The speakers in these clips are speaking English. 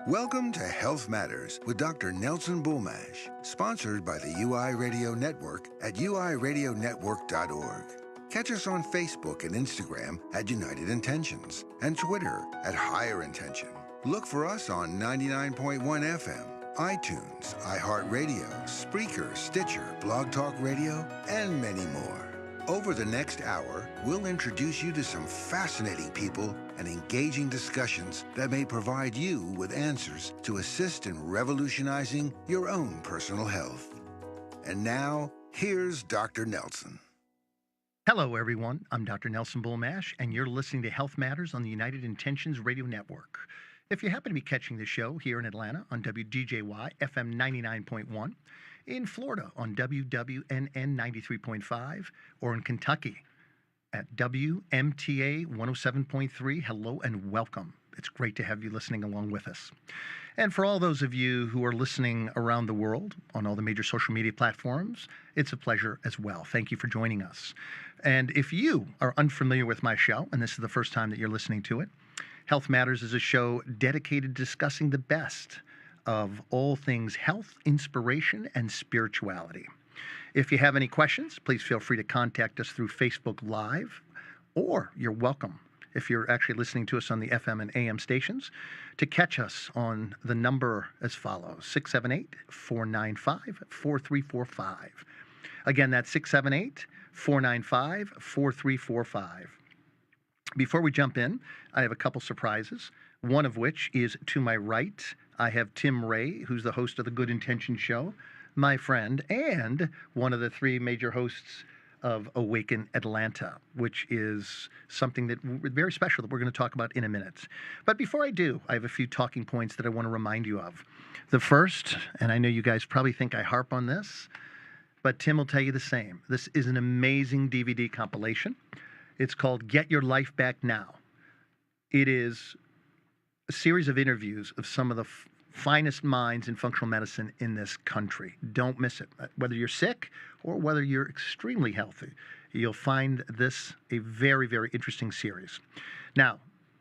Welcome to Health Matters with Dr. Nelson Bulmash, sponsored by the UI Radio Network at uiradionetwork.org. Catch us on Facebook and Instagram at United Intentions and Twitter at Higher Intention. Look for us on 99.1 FM, iTunes, iHeartRadio, Spreaker, Stitcher, Blog Talk Radio, and many more. Over the next hour, we'll introduce you to some fascinating people and engaging discussions that may provide you with answers to assist in revolutionizing your own personal health. And now, here's Dr. Nelson. Hello, everyone. I'm Dr. Nelson Bulmash, and you're listening to Health Matters on the United Intentions Radio Network. If you happen to be catching the show here in Atlanta on WDJY FM 99.1, in Florida on WWNN 93.5, or in Kentucky at WMTA 107.3, hello and welcome. It's great to have you listening along with us. And for all those of you who are listening around the world on all the major social media platforms, it's a pleasure as well. Thank you for joining us. And if you are unfamiliar with my show, and this is the first time that you're listening to it, Health Matters is a show dedicated to discussing the best of all things health, inspiration, and spirituality. If you have any questions, please feel free to contact us through Facebook Live, or you're welcome, if you're actually listening to us on the FM and AM stations, to catch us on the number as follows, 678-495-4345. Again, that's 678-495-4345. Before we jump in, I have a couple surprises, one of which is to my right. I have Tim Ray, who's the host of the Good Intention Show, my friend, and one of the three major hosts of Awaken Atlanta, which is something that very special that we're going to talk about in a minute. But before I do, I have a few talking points that I want to remind you of. The first, and I know you guys probably think I harp on this, but Tim will tell you the same. This is an amazing DVD compilation. It's called Get Your Life Back Now. It is a series of interviews of some of the finest minds in functional medicine in this country. Don't miss it. Whether you're sick or whether you're extremely healthy, you'll find this a very, very interesting series. Now,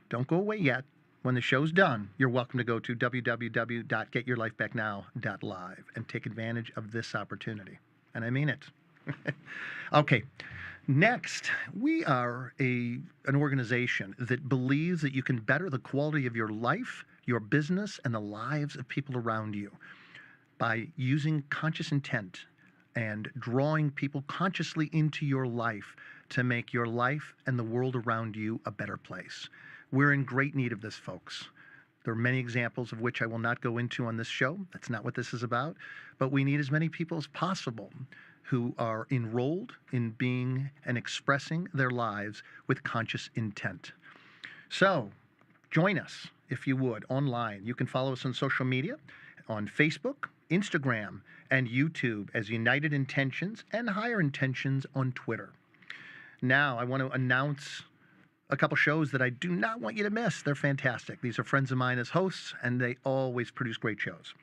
don't go away yet. When the show's done, you're welcome to go to www.getyyourlifebacknow.live and take advantage of this opportunity. And I mean it. Okay. Next, we are an organization that believes that you can better the quality of your life, your business, and the lives of people around you by using conscious intent and drawing people consciously into your life to make your life and the world around you a better place. We're in great need of this, folks. There are many examples of which I will not go into on this show. That's not what this is about. But we need as many people as possible who are enrolled in being and expressing their lives with conscious intent. So join us, if you would, online. You can follow us on social media, on Facebook, Instagram, and YouTube as United Intentions and Higher Intentions on Twitter. Now, I want to announce a couple shows that I do not want you to miss. They're fantastic. These are friends of mine as hosts, and they always produce great shows.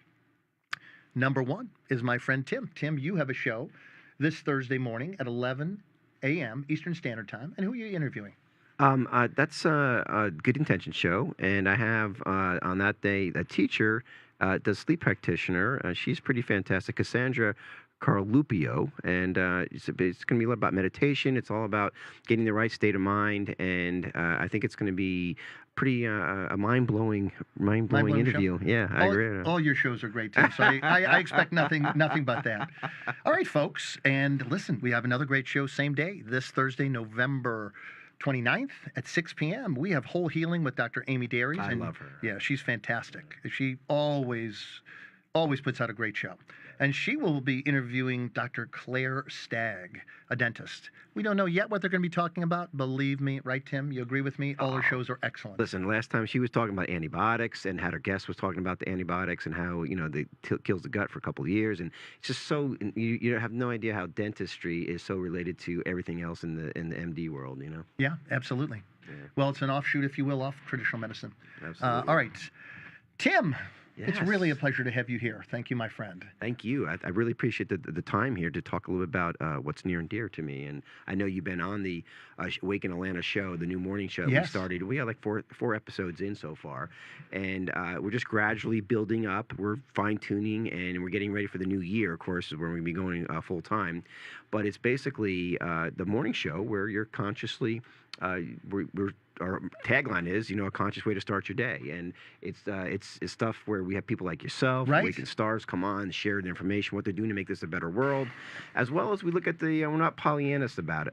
Number one is my friend Tim. Tim, you have a show this Thursday morning at 11 a.m. Eastern Standard Time. And who are you interviewing? That's a Good Intention show. And I have on that day a teacher, the sleep practitioner. She's pretty fantastic, Cassandra Carlupio. And it's going to be a lot about meditation. It's all about getting the right state of mind. And I think it's going to be pretty a mind-blowing interview. Show? Yeah, I agree. All your shows are great, too. So I expect nothing but that. All right, folks. And listen, we have another great show same day, this Thursday, November 29th at 6 p.m. We have Whole Healing with Dr. Amy Daries. I love her. Yeah, she's fantastic. She always puts out a great show. And she will be interviewing Dr. Claire Stagg, a dentist. We don't know yet what they're going to be talking about. Believe me, right, Tim? You agree with me? All her shows are excellent. Listen, last time she was talking about antibiotics and had her guest was talking about the antibiotics and how, they kills the gut for a couple of years. And it's just so, you have no idea how dentistry is so related to everything else in the MD world, Yeah, absolutely. Yeah. Well, it's an offshoot, if you will, off traditional medicine. Absolutely. All right. Tim, It's really a Yes. pleasure to have you here. Thank you, my friend. Thank you. I really appreciate the time here to talk a little bit about what's near and dear to me. And I know you've been on the Wake in Atlanta show, the new morning show that we Yes. started. We got like four episodes in so far, and we're just gradually building up. We're fine tuning, and we're getting ready for the new year. Of course, where we're going to be going full time. But it's basically the morning show where you're consciously we're our tagline is, a conscious way to start your day, and it's stuff where we have people like yourself, Right. Waking Stars, come on, share the information, what they're doing to make this a better world, as well as we look at the we're not Pollyannists about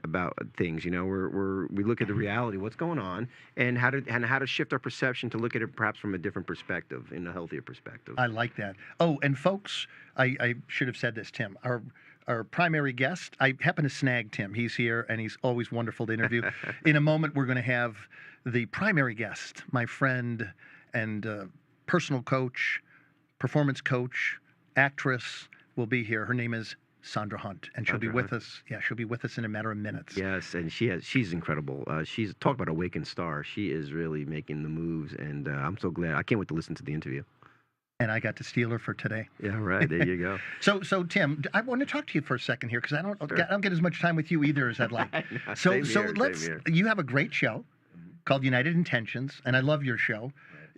things, we look at the reality, what's going on, and how to shift our perception to look at it perhaps from a different perspective, in a healthier perspective. I like that. Oh, and folks, I should have said this, Tim. Our primary guest, I happen to snag Tim. He's here, and he's always wonderful to interview. In a moment, we're going to have the primary guest, my friend and personal coach, performance coach, actress, will be here. Her name is Sandra Hunt, and she'll be with us. Yeah, she'll be with us in a matter of minutes. Yes, and she's incredible. She's talk about a waking star. She is really making the moves, and I'm so glad. I can't wait to listen to the interview. And I got to steal her for today. Yeah, right. There you go. So Tim, I want to talk to you for a second here because I don't get as much time with you either as I'd like. Same So here, let's. same here. You have a great show called United Intentions, and I love your show.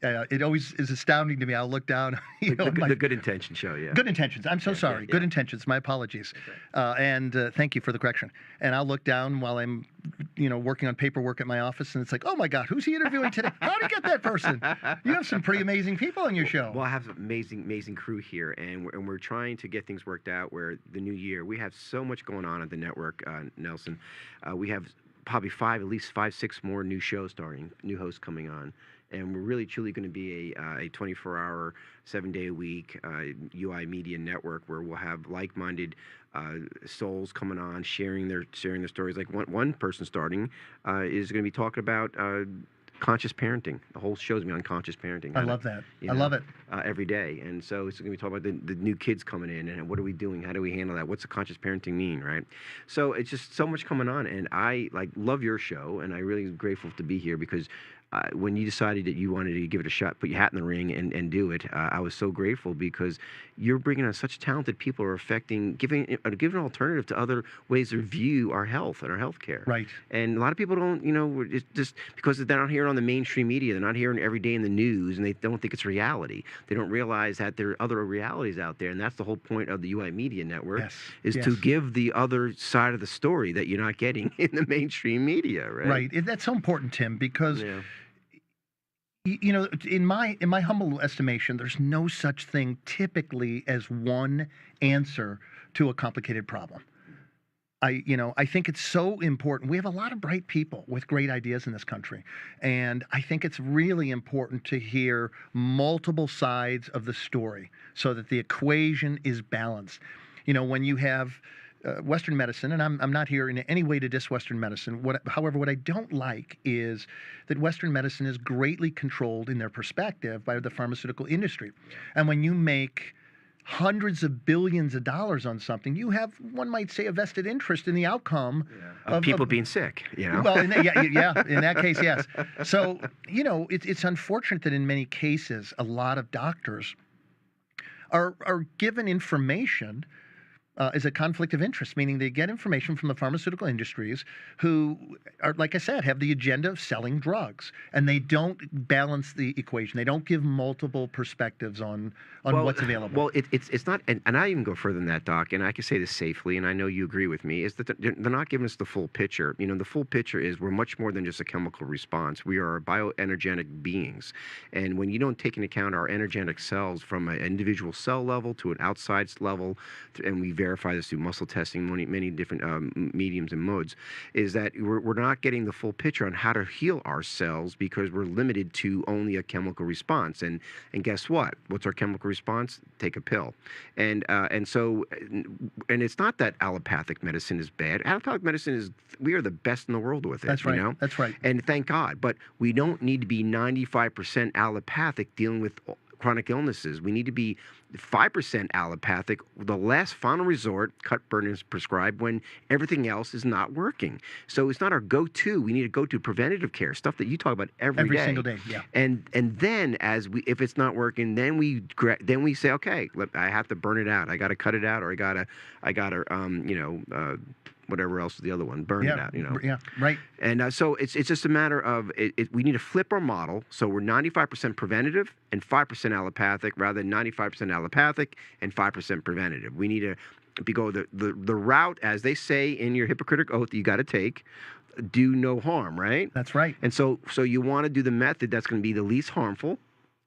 It always is astounding to me. I'll look down. The Good Intention Show, yeah. Good Intentions. I'm so sorry. yeah. Good Intentions. My apologies. And thank you for the correction. And I'll look down while I'm, working on paperwork at my office, and it's like, oh my God, who's he interviewing today? How did you get that person? You have some pretty amazing people on your show. Well, I have an amazing crew here, and we're trying to get things worked out. Where the new year, we have so much going on at the network, Nelson. We have probably at least 5-6 more new shows starting, new hosts coming on. And we're really truly going to be a 24-hour, 7-day-a-week UI media network where we'll have like-minded souls coming on, sharing their stories. Like one person starting is going to be talking about conscious parenting. The whole show's going to be on conscious parenting. I love that. I love it. Every day. And so it's going to be talking about the new kids coming in and what are we doing? How do we handle that? What's the conscious parenting mean, right? So it's just so much coming on. And I love your show, and I really am grateful to be here because when you decided that you wanted to give it a shot, put your hat in the ring and do it, I was so grateful because you're bringing on such talented people who are giving an alternative to other ways to view our health and our health care. Right. And a lot of people don't, it's just because they're not hearing on the mainstream media, they're not hearing every day in the news, and they don't think it's reality. They don't realize that there are other realities out there, and that's the whole point of the UI Media Network, is to give the other side of the story that you're not getting in the mainstream media, right? Right. That's so important, Tim, because in my humble estimation, there's no such thing typically as one answer to a complicated problem. I think it's so important. We have a lot of bright people with great ideas in this country, and I think it's really important to hear multiple sides of the story so that the equation is balanced. When you have Western medicine, and I'm not here in any way to diss Western medicine. However, what I don't like is that Western medicine is greatly controlled in their perspective by the pharmaceutical industry. And when you make hundreds of billions of dollars on something, you have, one might say, a vested interest in the outcome of people being sick. Well, in that case, yes. So, it's unfortunate that in many cases, a lot of doctors are given information is a conflict of interest, meaning they get information from the pharmaceutical industries who are, like I said, have the agenda of selling drugs, and they don't balance the equation. They don't give multiple perspectives on what's available. Well, it's not, and I even go further than that, Doc, and I can say this safely, and I know you agree with me, is that they're not giving us the full picture. The full picture is we're much more than just a chemical response. We are bioenergetic beings, and when you don't take into account our energetic cells from an individual cell level to an outside level, and we verify this through muscle testing, many different mediums and modes, is that we're not getting the full picture on how to heal our cells because we're limited to only a chemical response. And guess what? What's our chemical response? Take a pill. And it's not that allopathic medicine is bad. Allopathic medicine we are the best in the world with it. That's right. That's right. And thank God. But we don't need to be 95% allopathic dealing with chronic illnesses. We need to be 5% allopathic, the last final resort, cut, burn, and prescribe when everything else is not working. So it's not our go-to. We need to go to preventative care, stuff that you talk about every day. single day. Yeah. And then if it's not working, then we say, okay, I have to burn it out. I got to cut it out, or I got to whatever else is the other one, burn it out, Yeah, right. And so it's just a matter of we need to flip our model, so we're 95% preventative and 5% allopathic, rather than 95% allopathic and 5% preventative. We need to go the route, as they say in your Hippocratic Oath, you got to take, do no harm, right? That's right. And so you want to do the method that's going to be the least harmful,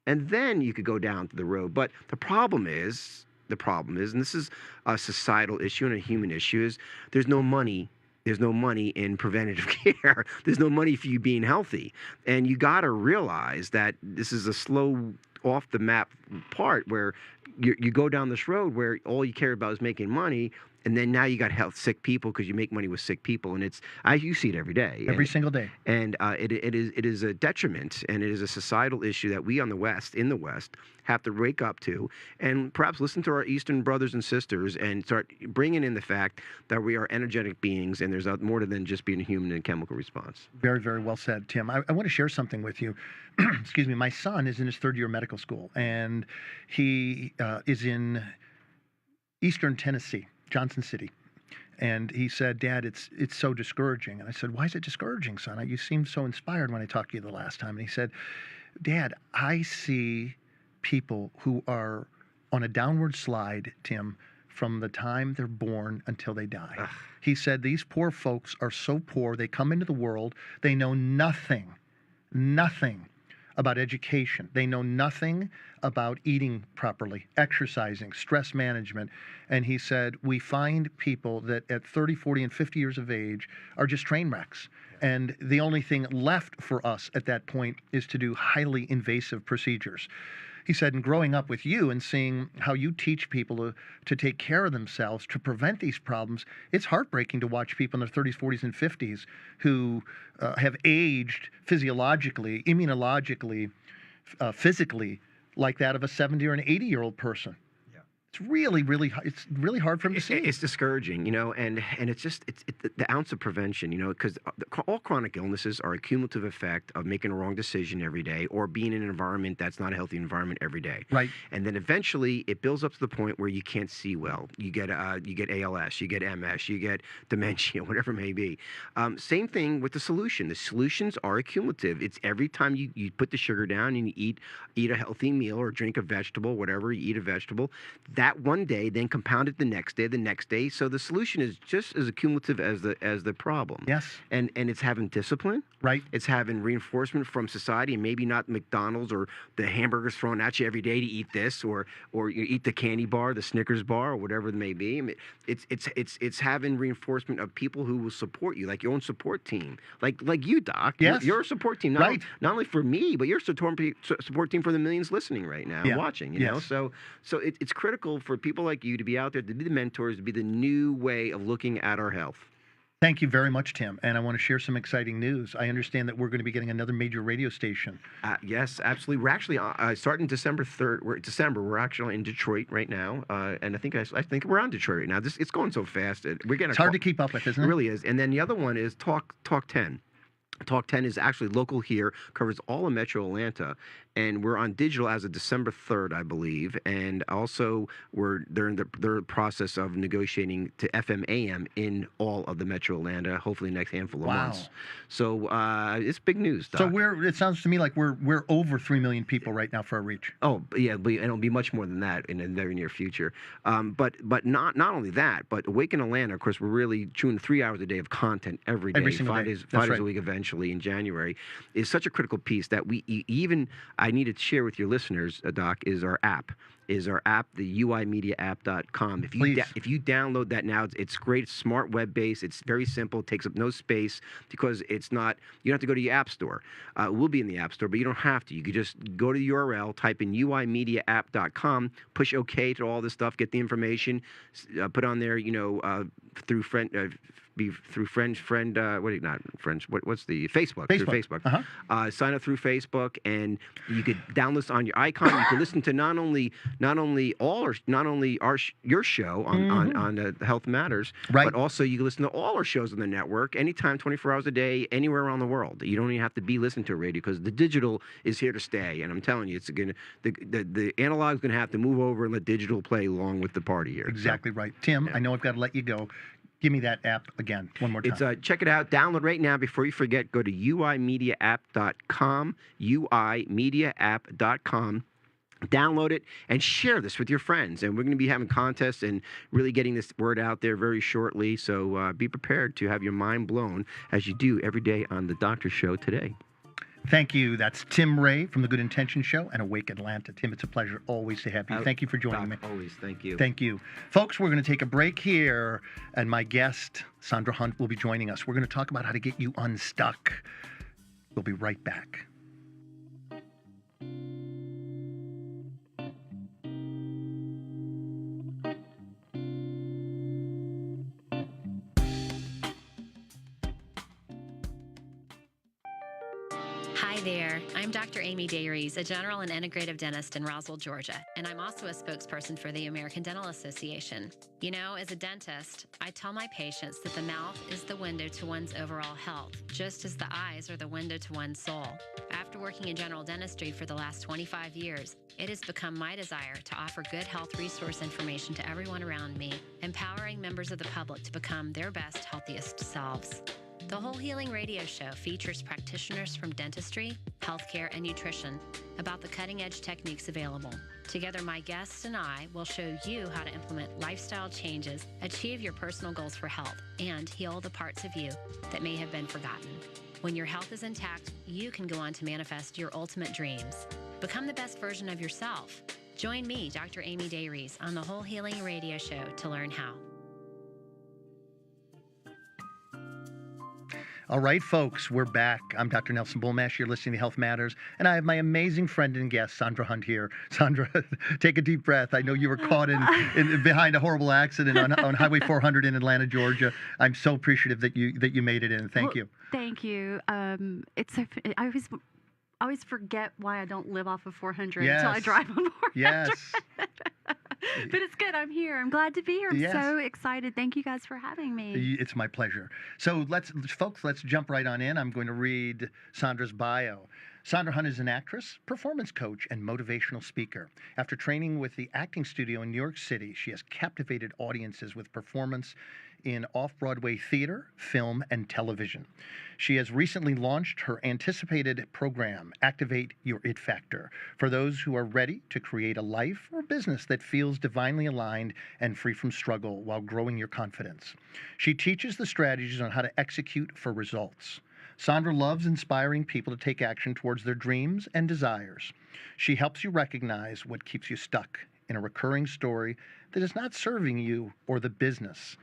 and then you could go down to the road. But the problem is, and this is a societal issue and a human issue, is there's no money. There's no money in preventative care. There's no money for you being healthy. And you got to realize that this is a slow, off the map part where you go down this road where all you care about is making money. And then now you got sick people because you make money with sick people, and you see it every day, every single day. And it is a detriment, and it is a societal issue that we in the West have to wake up to, and perhaps listen to our Eastern brothers and sisters and start bringing in the fact that we are energetic beings, and there's more than just being a human and chemical response. Very, very well said, Tim. I want to share something with you. Excuse me. My son is in his third year of medical school, and he is in Eastern Tennessee, Johnson City. And he said, Dad, it's so discouraging. And I said, why is it discouraging, son? You seemed so inspired when I talked to you the last time. And he said, Dad, I see people who are on a downward slide, Tim, from the time they're born until they die. Ugh. He said, these poor folks are so poor. They come into the world. They know nothing about education. They know nothing about eating properly, exercising, stress management. And he said, we find people that at 30, 40, and 50 years of age are just train wrecks. And the only thing left for us at that point is to do highly invasive procedures. He said, and growing up with you and seeing how you teach people to take care of themselves, to prevent these problems, it's heartbreaking to watch people in their 30s, 40s, and 50s who have aged physiologically, immunologically, physically, like that of a 70 or an 80-year-old person. It's really hard for them to see. It's discouraging, and it's just the ounce of prevention, because all chronic illnesses are a cumulative effect of making a wrong decision every day or being in an environment that's not a healthy environment every day. Right. And then eventually it builds up to the point where you can't see well. You get ALS, you get MS, you get dementia, whatever it may be. Same thing with the solution. The solutions are cumulative. It's every time you put the sugar down and you eat a healthy meal or drink a vegetable, whatever, you eat a vegetable, that one day, then compound it the next day. So the solution is just as cumulative as the problem. Yes. And it's having discipline. Right. It's having reinforcement from society, and maybe not McDonald's or the hamburgers thrown at you every day to eat this, or you eat the candy bar, the Snickers bar, or whatever it may be. I mean, it's having reinforcement of people who will support you, like your own support team, like you, Doc. Yes. You're a support team, not only for me, but you're a support team for the millions listening right now, and watching. You know, so it's critical for people like you to be out there, to be the mentors, to be the new way of looking at our health. Thank you very much, Tim. And I want to share some exciting news. I understand that we're going to be getting another major radio station. Yes, absolutely. We're actually starting December 3rd. We're actually in Detroit right now, and I think we're on Detroit right now. It's going so fast. It's hard to keep up with, isn't it? It really is. And then the other one is Talk 10. Talk 10 is actually local here, covers all of Metro Atlanta, and we're on digital as of December 3rd, I believe. And also, they're in the process of negotiating to FM AM in all of the Metro Atlanta, hopefully next handful of months. So it's big news, Doc. So it sounds to me like we're over 3 million people right now for our reach. Oh, yeah, and it'll be much more than that in the very near future. But not only that, but Awaken Atlanta, of course, we're really chewing 3 hours a day of content every day, single day. five days a week eventually in January, is such a critical piece that I need to share with your listeners, Doc, is our app. is our app, the uimediaapp.com. If you download that now, it's great. It's smart web based. It's very simple. It takes up no space because it's not. You don't have to go to your app store. We'll be in the app store, but you don't have to. You could just go to the URL, type in uimediaapp.com, push OK to all this stuff, get the information, put on there. Through friend. Through friend, what do you not friends? What's the Facebook? Through Facebook. Sign up through Facebook, and you could download this on your icon. You can listen to not only your show on Health Matters, right, but also you can listen to all our shows on the network anytime, 24 hours a day, anywhere around the world. You don't even have to be listening to a radio because the digital is here to stay. And I'm telling you, it's gonna the analog's gonna have to move over and let digital play along with the party here. Exactly right, Tim. Yeah. I know I've got to let you go. Give me that app again, one more time. It's check it out. Download right now before you forget. Go to uimediaapp.com, uimediaapp.com. Download it and share this with your friends. And we're going to be having contests and really getting this word out there very shortly. So be prepared to have your mind blown as you do every day on The Doctor Show today. Thank you. That's Tim Ray from The Good Intention Show and Awake Atlanta. Tim, it's a pleasure always to have you. Thank you for joining me. Always. Thank you. Thank you. Folks, we're going to take a break here, and my guest, Sandra Hunt, will be joining us. We're going to talk about how to get you unstuck. We'll be right back. Hi there, I'm Dr. Amy Dayries, a general and integrative dentist in Roswell, Georgia, and I'm also a spokesperson for the American Dental Association. You know, as a dentist, I tell my patients that the mouth is the window to one's overall health, just as the eyes are the window to one's soul. After working in general dentistry for the last 25 years, it has become my desire to offer good health resource information to everyone around me, empowering members of the public to become their best, healthiest selves. The Whole Healing Radio Show features practitioners from dentistry, healthcare, and nutrition about the cutting-edge techniques available. Together, my guests and I will show you how to implement lifestyle changes, achieve your personal goals for health, and heal the parts of you that may have been forgotten. When your health is intact, you can go on to manifest your ultimate dreams. Become the best version of yourself. Join me, Dr. Amy Dayries, on the Whole Healing Radio Show to learn how. All right, folks, we're back. I'm Dr. Nelson Bulmash. You're listening to Health Matters, and I have my amazing friend and guest, Sandra Hunt, here. Sandra, take a deep breath. I know you were caught in behind a horrible accident on Highway 400 in Atlanta, Georgia. I'm so appreciative that you made it in. Thank you. Thank you. I always forget why I don't live off of 400 until I drive on 400. Yes. But it's good. I'm here. I'm glad to be here. I'm so excited. Thank you guys for having me. It's my pleasure. So let's jump right on in. I'm going to read Sandra's bio. Sandra Hunt is an actress, performance coach, and motivational speaker. After training with the acting studio in New York City, she has captivated audiences with performance in off-Broadway theater, film, and television. She has recently launched her anticipated program, Activate Your It Factor, for those who are ready to create a life or business that feels divinely aligned and free from struggle while growing your confidence. She teaches the strategies on how to execute for results. Sandra loves inspiring people to take action towards their dreams and desires. She helps you recognize what keeps you stuck in a recurring story that is not serving you or the business,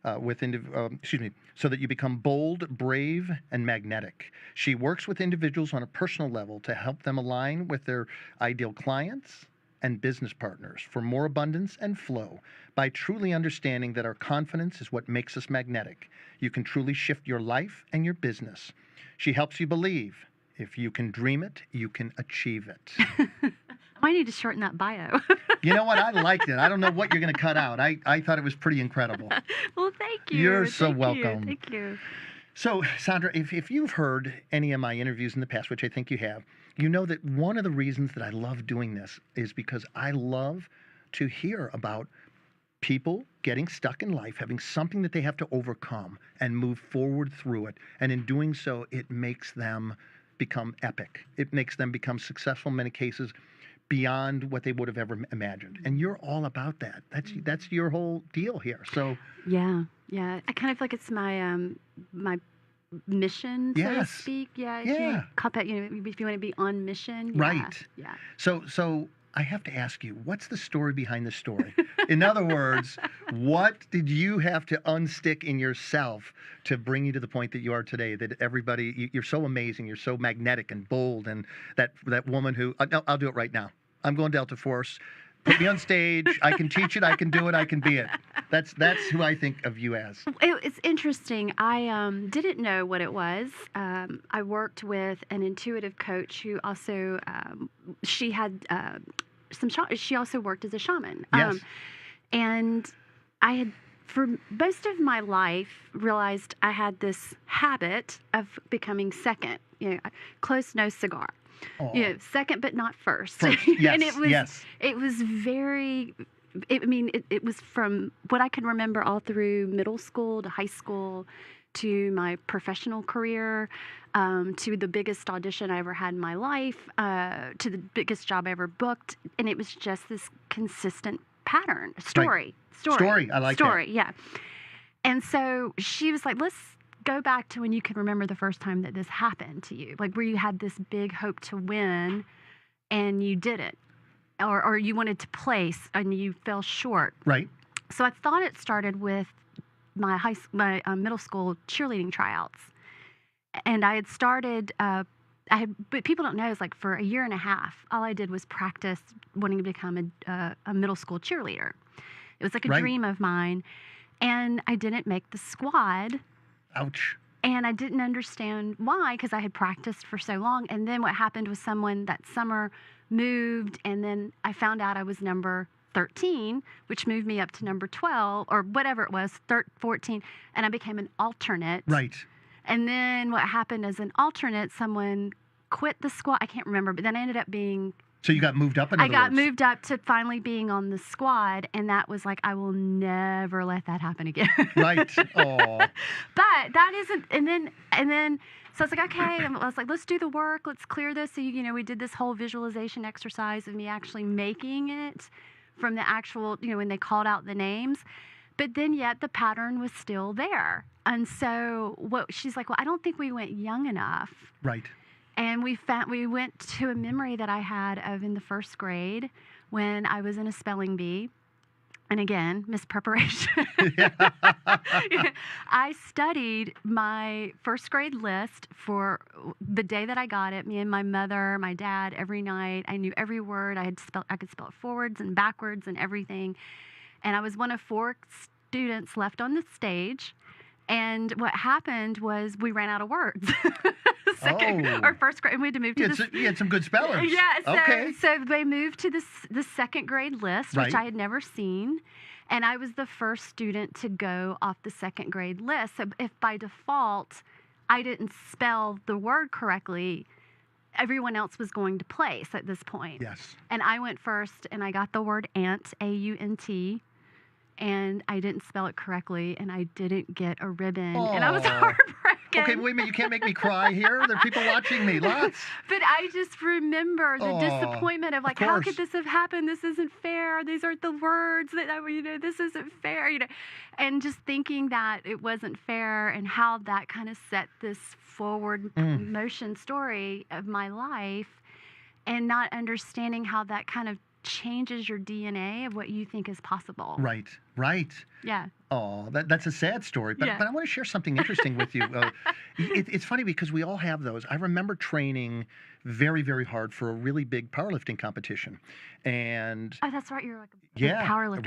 so that you become bold, brave, and magnetic. She works with individuals on a personal level to help them align with their ideal clients and business partners for more abundance and flow. By truly understanding that our confidence is what makes us magnetic, you can truly shift your life and your business. She helps you believe if you can dream it, you can achieve it. I need to shorten that bio. You know what? I liked it. I don't know what you're going to cut out. I thought it was pretty incredible. Well, thank you. You're so welcome. Thank you. So, Sandra, if you've heard any of my interviews in the past, which I think you have, you know that one of the reasons that I love doing this is because I love to hear about people getting stuck in life, having something that they have to overcome and move forward through it. And in doing so, it makes them become epic. It makes them become successful in many cases beyond what they would have ever imagined. And you're all about that. That's your whole deal here. So yeah. I kind of feel like it's my my mission, so to speak. Yeah. Call that, if you want to be on mission. Yeah. Right. Yeah. So I have to ask you, what's the story behind the story? In other words, what did you have to unstick in yourself to bring you to the point that you are today? That everybody, you're so amazing, you're so magnetic and bold, and that woman who, I'll do it right now. I'm going Delta Force. Put me on stage. I can teach it. I can do it. I can be it. That's who I think of you as. It's interesting. I didn't know what it was. I worked with an intuitive coach who also she had she also worked as a shaman. Yes. And I had, for most of my life, realized I had this habit of becoming second. Close nose cigar. Second but not first. Yes, and it was yes. It was very. It was from what I can remember all through middle school to high school, to my professional career, to the biggest audition I ever had in my life, to the biggest job I ever booked, and it was just this consistent pattern, story. I like that. Story, yeah. And so she was like, let's go back to when you can remember the first time that this happened to you, like where you had this big hope to win and you didn't, or you wanted to place and you fell short. Right. So I thought it started with my middle school cheerleading tryouts, and I had started. But people don't know, it's like for a year and a half, all I did was practice wanting to become a middle school cheerleader. It was like a dream of mine, and I didn't make the squad. Ouch. And I didn't understand why, because I had practiced for so long. And then what happened was someone that summer moved, and then I found out I was number 13, which moved me up to number 12, or whatever it was, 14, and I became an alternate. Right. And then what happened as an alternate, someone quit the squad. I can't remember, but then I ended up being... So you got moved up, in other words? I got moved up to finally being on the squad, and that was like, I will never let that happen again. Right. Oh. But that isn't, and then, so I was like, okay, I was like, let's do the work, let's clear this. So, we did this whole visualization exercise of me actually making it from the actual, when they called out the names. But then yet the pattern was still there. And so she's like, well, I don't think we went young enough. Right. And we went to a memory that I had of in the first grade when I was in a spelling bee. And again, mispreparation. I studied my first grade list for the day that I got it. Me and my mother, my dad, every night. I knew every word. I could spell it forwards and backwards and everything. And I was one of 4 students left on the stage. And what happened was we ran out of words. First grade, and we had to move to this. You had some good spellers. Yeah, so they moved to the second grade list, which I had never seen. And I was the first student to go off the second grade list. So if by default I didn't spell the word correctly, everyone else was going to place at this point. Yes. And I went first, and I got the word aunt, A-U-N-T. And I didn't spell it correctly, and I didn't get a ribbon, and I was heartbroken. Okay, wait a minute, you can't make me cry here. There are people watching me, lots. But I just remember the disappointment of like, how could this have happened? This isn't fair. These aren't the words that this isn't fair. And just thinking that it wasn't fair, and how that kind of set this forward motion story of my life, and not understanding how that kind of changes your DNA of what you think is possible. Right. Yeah. Oh, that's a sad story. But I want to share something interesting with you. It's funny because we all have those. I remember training very, very hard for a really big powerlifting competition. And oh, that's right. You're like a big powerlifter.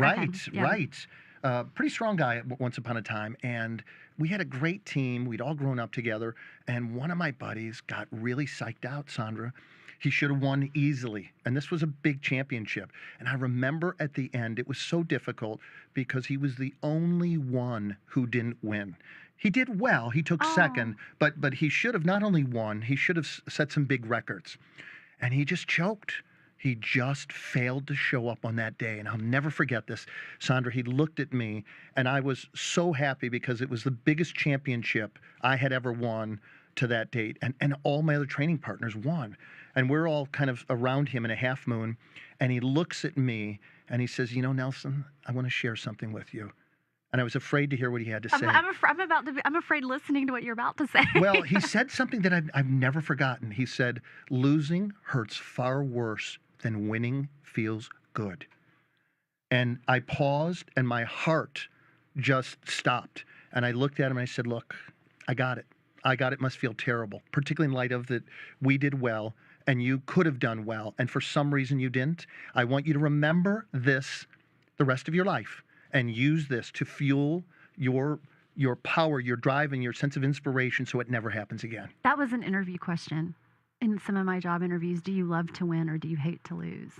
Right. Pretty strong guy once upon a time. And we had a great team. We'd all grown up together. And one of my buddies got really psyched out, Sandra. He should have won easily. And this was a big championship. And I remember at the end, it was so difficult because he was the only one who didn't win. He did well. He took second, but he should have not only won, he should have set some big records. And he just choked. He just failed to show up on that day. And I'll never forget this. Sandra, he looked at me, and I was so happy because it was the biggest championship I had ever won to that date. And all my other training partners won. And we're all kind of around him in a half moon. And he looks at me and he says, Nelson, I want to share something with you. And I was afraid to hear what he had to say. I'm afraid listening to what you're about to say. Well, he said something that I've never forgotten. He said, losing hurts far worse then winning feels good. And I paused, and my heart just stopped. And I looked at him, and I said, look, I got it. I got it must feel terrible, particularly in light of that we did well, and you could have done well, and for some reason you didn't. I want you to remember this the rest of your life and use this to fuel your power, your drive, and your sense of inspiration so it never happens again. That was an interview question in some of my job interviews. Do you love to win or do you hate to lose?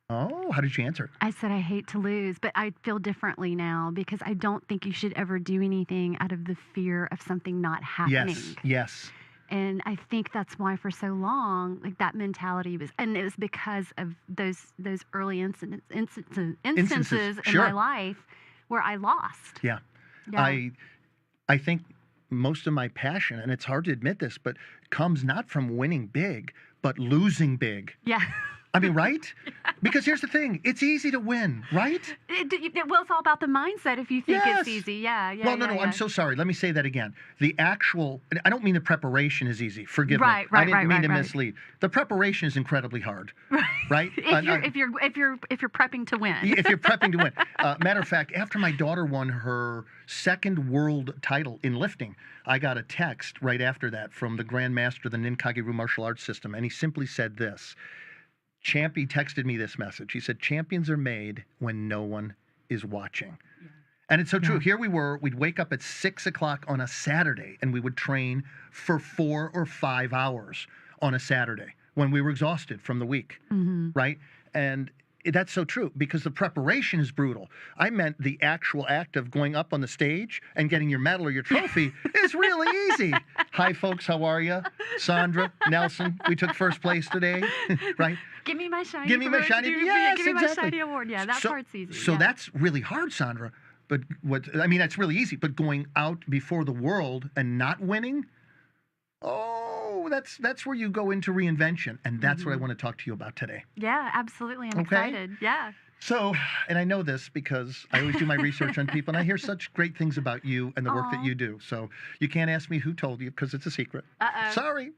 Oh, how did you answer? I said I hate to lose, but I feel differently now because I don't think you should ever do anything out of the fear of something not happening. Yes. And I think that's why for so long, like that mentality was, and it was because of those early instances in my life where I lost. Yeah. I think most of my passion, and it's hard to admit this, but comes not from winning big, but losing big. Yeah. I mean, right? Because here's the thing. It's easy to win, right? Well, it's all about the mindset if you think it's easy. Yeah. Well, no, I'm so sorry. Let me say that again. The actual, I don't mean the preparation is easy. Forgive me. I didn't mean to mislead. The preparation is incredibly hard, right? if you're prepping to win. If you're prepping to win. Matter of fact, after my daughter won her second world title in lifting, I got a text right after that from the Grand Master of the Ninkageru martial arts system, and he simply said this. He texted me this message. He said, champions are made when no one is watching. Yeah. And it's so true. Here we were, we'd wake up at 6 o'clock on a Saturday, and we would train for 4 or 5 hours on a Saturday when we were exhausted from the week, right? And that's so true because the preparation is brutal. I meant the actual act of going up on the stage and getting your medal or your trophy is really easy. Hi, folks. How are you? Sandra, Nelson, we took first place today, right? Give me my shiny. Give me my shiny. Yes, give me my shiny award. Yeah, that part's easy. So that's really hard, Sandra. But that's really easy. But going out before the world and not winning, that's where you go into reinvention, and that's what I want to talk to you about today. Yeah, absolutely. I'm excited. Yeah. So, and I know this because I always do my research on people, and I hear such great things about you and the work that you do. So you can't ask me who told you because it's a secret. Sorry.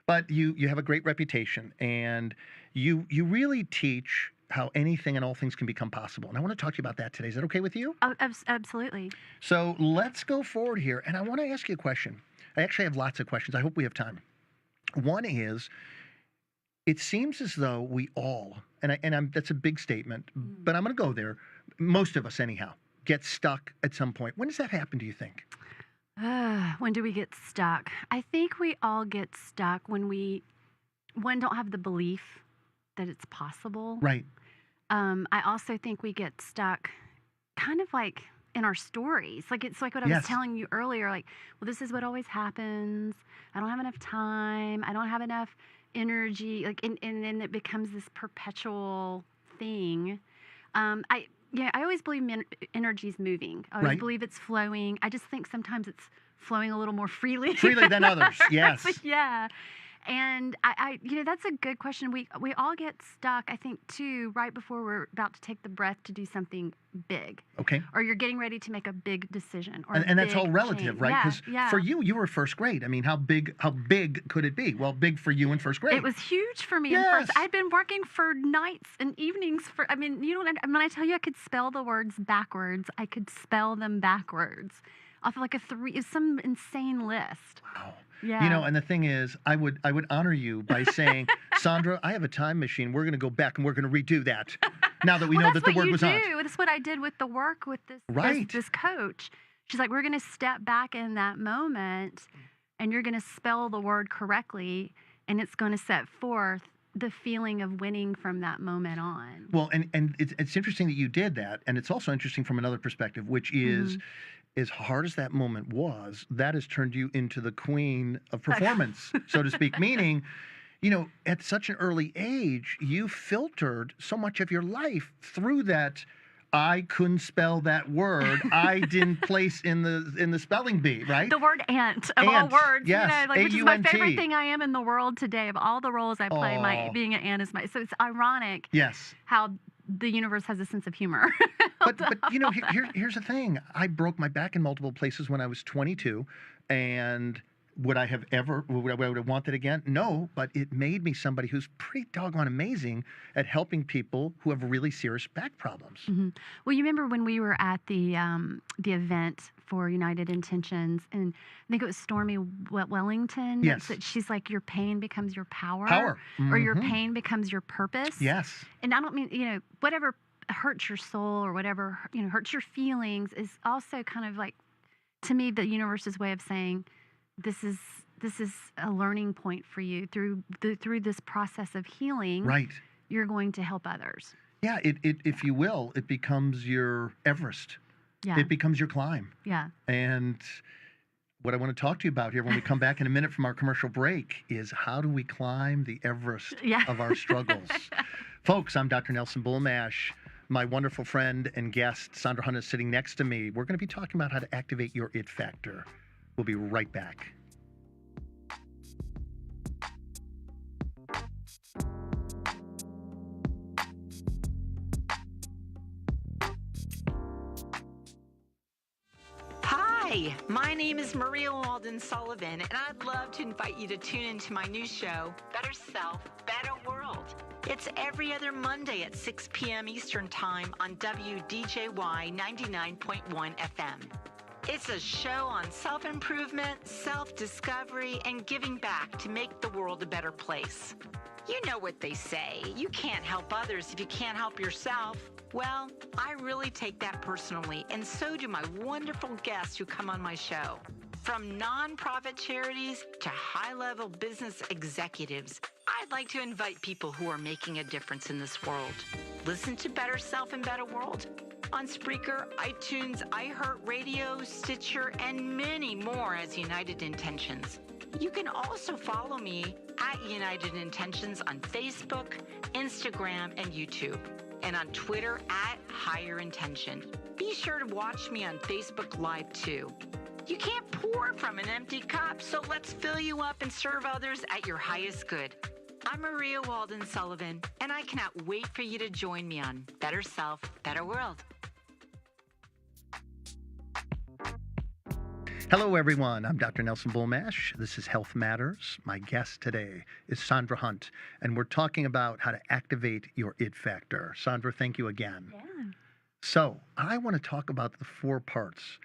But you have a great reputation, and you really teach how anything and all things can become possible. And I want to talk to you about that today. Is that okay with you? Oh, absolutely. So let's go forward here, and I want to ask you a question. I actually have lots of questions. I hope we have time. One is, it seems as though we all, and that's a big statement, but I'm going to go there. Most of us, anyhow, get stuck at some point. When does that happen, do you think? When do we get stuck? I think we all get stuck when don't have the belief that it's possible. Right. I also think we get stuck kind of like in our stories. Like it's like what I was telling you earlier, like, well, this is what always happens. I don't have enough time. I don't have enough energy. Like, and then it becomes this perpetual thing. I always believe energy is moving. I always believe it's flowing. I just think sometimes it's flowing a little more freely. Freely than others, yes. Yeah. And I that's a good question. We all get stuck, I think, too, right before we're about to take the breath to do something big. Okay. Or you're getting ready to make a big decision. Or and that's all relative, change. right? Because for you were first grade. I mean, how big could it be? Well, big for you in first grade. It was huge for me in first. I'd been working for nights and evenings when I tell you I could spell the words backwards, I could spell them backwards off of like some insane list. Wow. Yeah. And the thing is, I would honor you by saying, Sandra, I have a time machine. We're going to go back and we're going to redo that. Now that we know that the word was on. That's what I did with the work with this coach. She's like, we're going to step back in that moment, and you're going to spell the word correctly, and it's going to set forth the feeling of winning from that moment on. Well, and it's interesting that you did that, and it's also interesting from another perspective, which is. As hard as that moment was, that has turned you into the queen of performance, so to speak. Meaning, at such an early age, you filtered so much of your life through that. I couldn't spell that word. I didn't place in the spelling bee, right? The word ant of all words. Yes, which is my favorite thing I am in the world today. Of all the roles I play, being an ant is so it's ironic. Yes. How the universe has a sense of humor. but here's the thing. I broke my back in multiple places when I was 22, and would I have wanted again? No, but it made me somebody who's pretty doggone amazing at helping people who have really serious back problems. Mm-hmm. Well, you remember when we were at the event for United Intentions, and I think it was Stormy Wellington. Yes. That she's like, your pain becomes your power. Mm-hmm. Or your pain becomes your purpose. Yes. And I don't mean, whatever hurts your soul or whatever, hurts your feelings is also kind of like, to me, the universe's way of saying, this is a learning point for you through this process of healing. Right. You're going to help others. Yeah, it if you will, it becomes your Everest. Yeah. It becomes your climb. Yeah. And what I want to talk to you about here when we come back in a minute from our commercial break is how do we climb the Everest of our struggles? Folks, I'm Dr. Nelson Bulmash. My wonderful friend and guest, Sandra Hunt, is sitting next to me. We're going to be talking about how to activate your it factor. We'll be right back. Hi, my name is Maria Walden Sullivan, and I'd love to invite you to tune into my new show, Better Self, Better World. It's every other Monday at 6 p.m. Eastern Time on WDJY 99.1 FM. It's a show on self-improvement, self-discovery, and giving back to make the world a better place. You know what they say, you can't help others if you can't help yourself. Well, I really take that personally, and so do my wonderful guests who come on my show. From nonprofit charities to high-level business executives, I'd like to invite people who are making a difference in this world. Listen to Better Self and Better World on Spreaker, iTunes, iHeartRadio, Stitcher, and many more as United Intentions. You can also follow me at United Intentions on Facebook, Instagram, and YouTube, and on Twitter at Higher Intention. Be sure to watch me on Facebook Live too. You can't pour from an empty cup, so let's fill you up and serve others at your highest good. I'm Maria Walden Sullivan, and I cannot wait for you to join me on Better Self, Better World. Hello, everyone. I'm Dr. Nelson Bulmash. This is Health Matters. My guest today is Sandra Hunt, and we're talking about how to activate your it factor. Sandra, thank you again. Yeah. So I want to talk about the 4 parts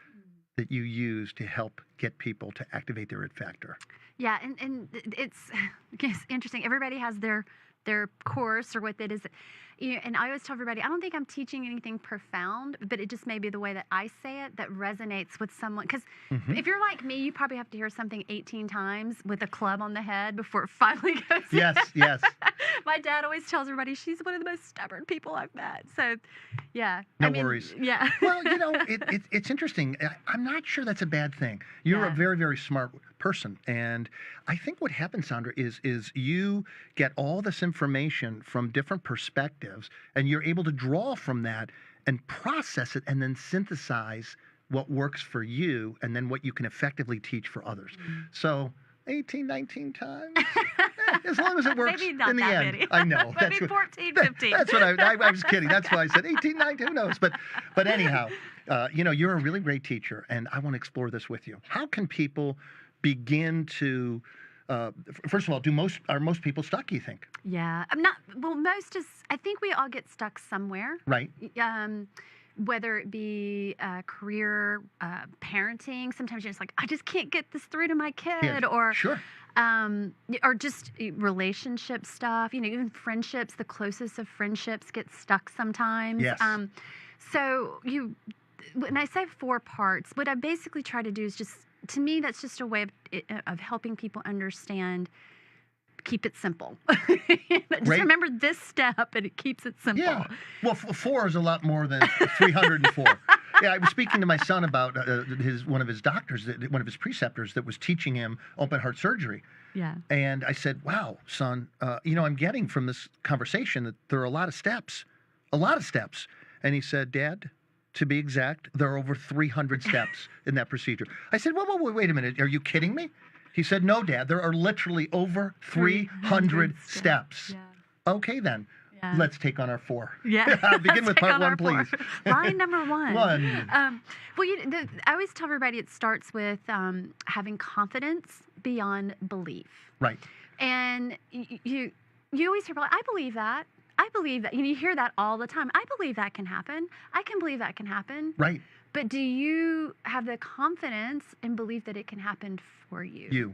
that you use to help get people to activate their it factor. Yeah, and it's interesting. Everybody has their course or what that is. And I always tell everybody, I don't think I'm teaching anything profound, but it just may be the way that I say it that resonates with someone. Because if you're like me, you probably have to hear something 18 times with a club on the head before it finally goes in. Yes. My dad always tells everybody she's one of the most stubborn people I've met. So, yeah. No worries. Yeah. Well, it's interesting. I'm not sure that's a bad thing. You're a very, very smart person. And I think what happens, Sandra, is you get all this information from different perspectives, and you're able to draw from that and process it and then synthesize what works for you and then what you can effectively teach for others. So 18, 19 times, as long as it works Maybe not in the that end. many. I know. Maybe 14, 15. That's what I was kidding. That's why I said 18, 19, who knows? But anyhow, you're a really great teacher, and I want to explore this with you. How can people begin to first of all, are most people stuck, you think? Yeah. I think we all get stuck somewhere. Right. Whether it be career, parenting, sometimes you're just like, I just can't get this through to my kid, or sure. Or just relationship stuff, even friendships, the closest of friendships get stuck sometimes. Yes. So when I say 4 parts, what I basically try to do is to me, that's just a way of helping people understand. Keep it simple. Just remember this step, and it keeps it simple. Yeah. Well, 4 is a lot more than 304. Yeah, I was speaking to my son about one of his doctors, one of his preceptors that was teaching him open heart surgery. Yeah. And I said, wow, son, I'm getting from this conversation that there are a lot of steps. And he said, Dad, to be exact, there are over 300 steps in that procedure. I said, wait a minute. Are you kidding me? He said, no, Dad, there are literally over 300 steps. Yeah. Okay, then. Yeah. Yeah. Let's take on our 4. Yeah. Begin with part 1, please. Line number 1. 1. Well, I always tell everybody it starts with having confidence beyond belief. Right. And you always hear, I believe that. I believe that. You hear that all the time. I believe that can happen. I can believe that can happen. Right. But do you have the confidence and believe that it can happen for you?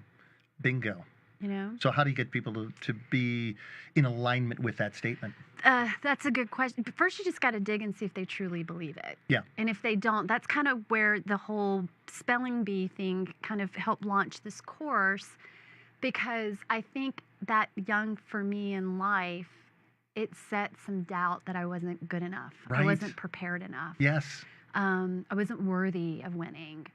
Bingo. You know? So how do you get people to be in alignment with that statement? That's a good question. But first, you just got to dig and see if they truly believe it. Yeah. And if they don't, that's kind of where the whole spelling bee thing kind of helped launch this course, because I think that young for me in life, it set some doubt that I wasn't good enough. Right. I wasn't prepared enough. Yes. I wasn't worthy of winning.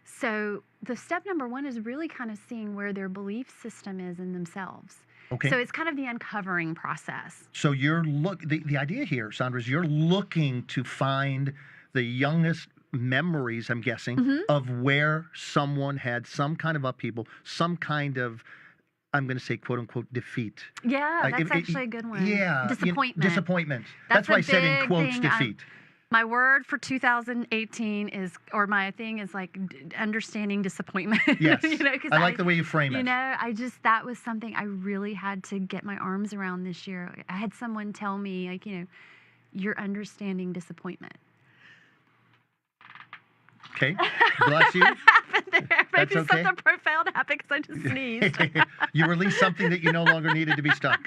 So the step number 1 is really kind of seeing where their belief system is in themselves. Okay. So it's kind of the uncovering process. So the idea here, Sandra, is you're looking to find the youngest memories, I'm guessing, of where someone had some kind of upheaval, some kind of, I'm going to say, quote unquote, defeat. Yeah, that's actually a good one. Yeah. Disappointment. Disappointment. That's why I said in quotes defeat. My word for 2018 is, or my thing is like understanding disappointment. Yes. I like the way you frame it. That was something I really had to get my arms around this year. I had someone tell me, like, you're understanding disappointment. Okay. Bless you. What happened there? That's Maybe okay. something profound happened because I just sneezed. You released something that you no longer needed to be stuck.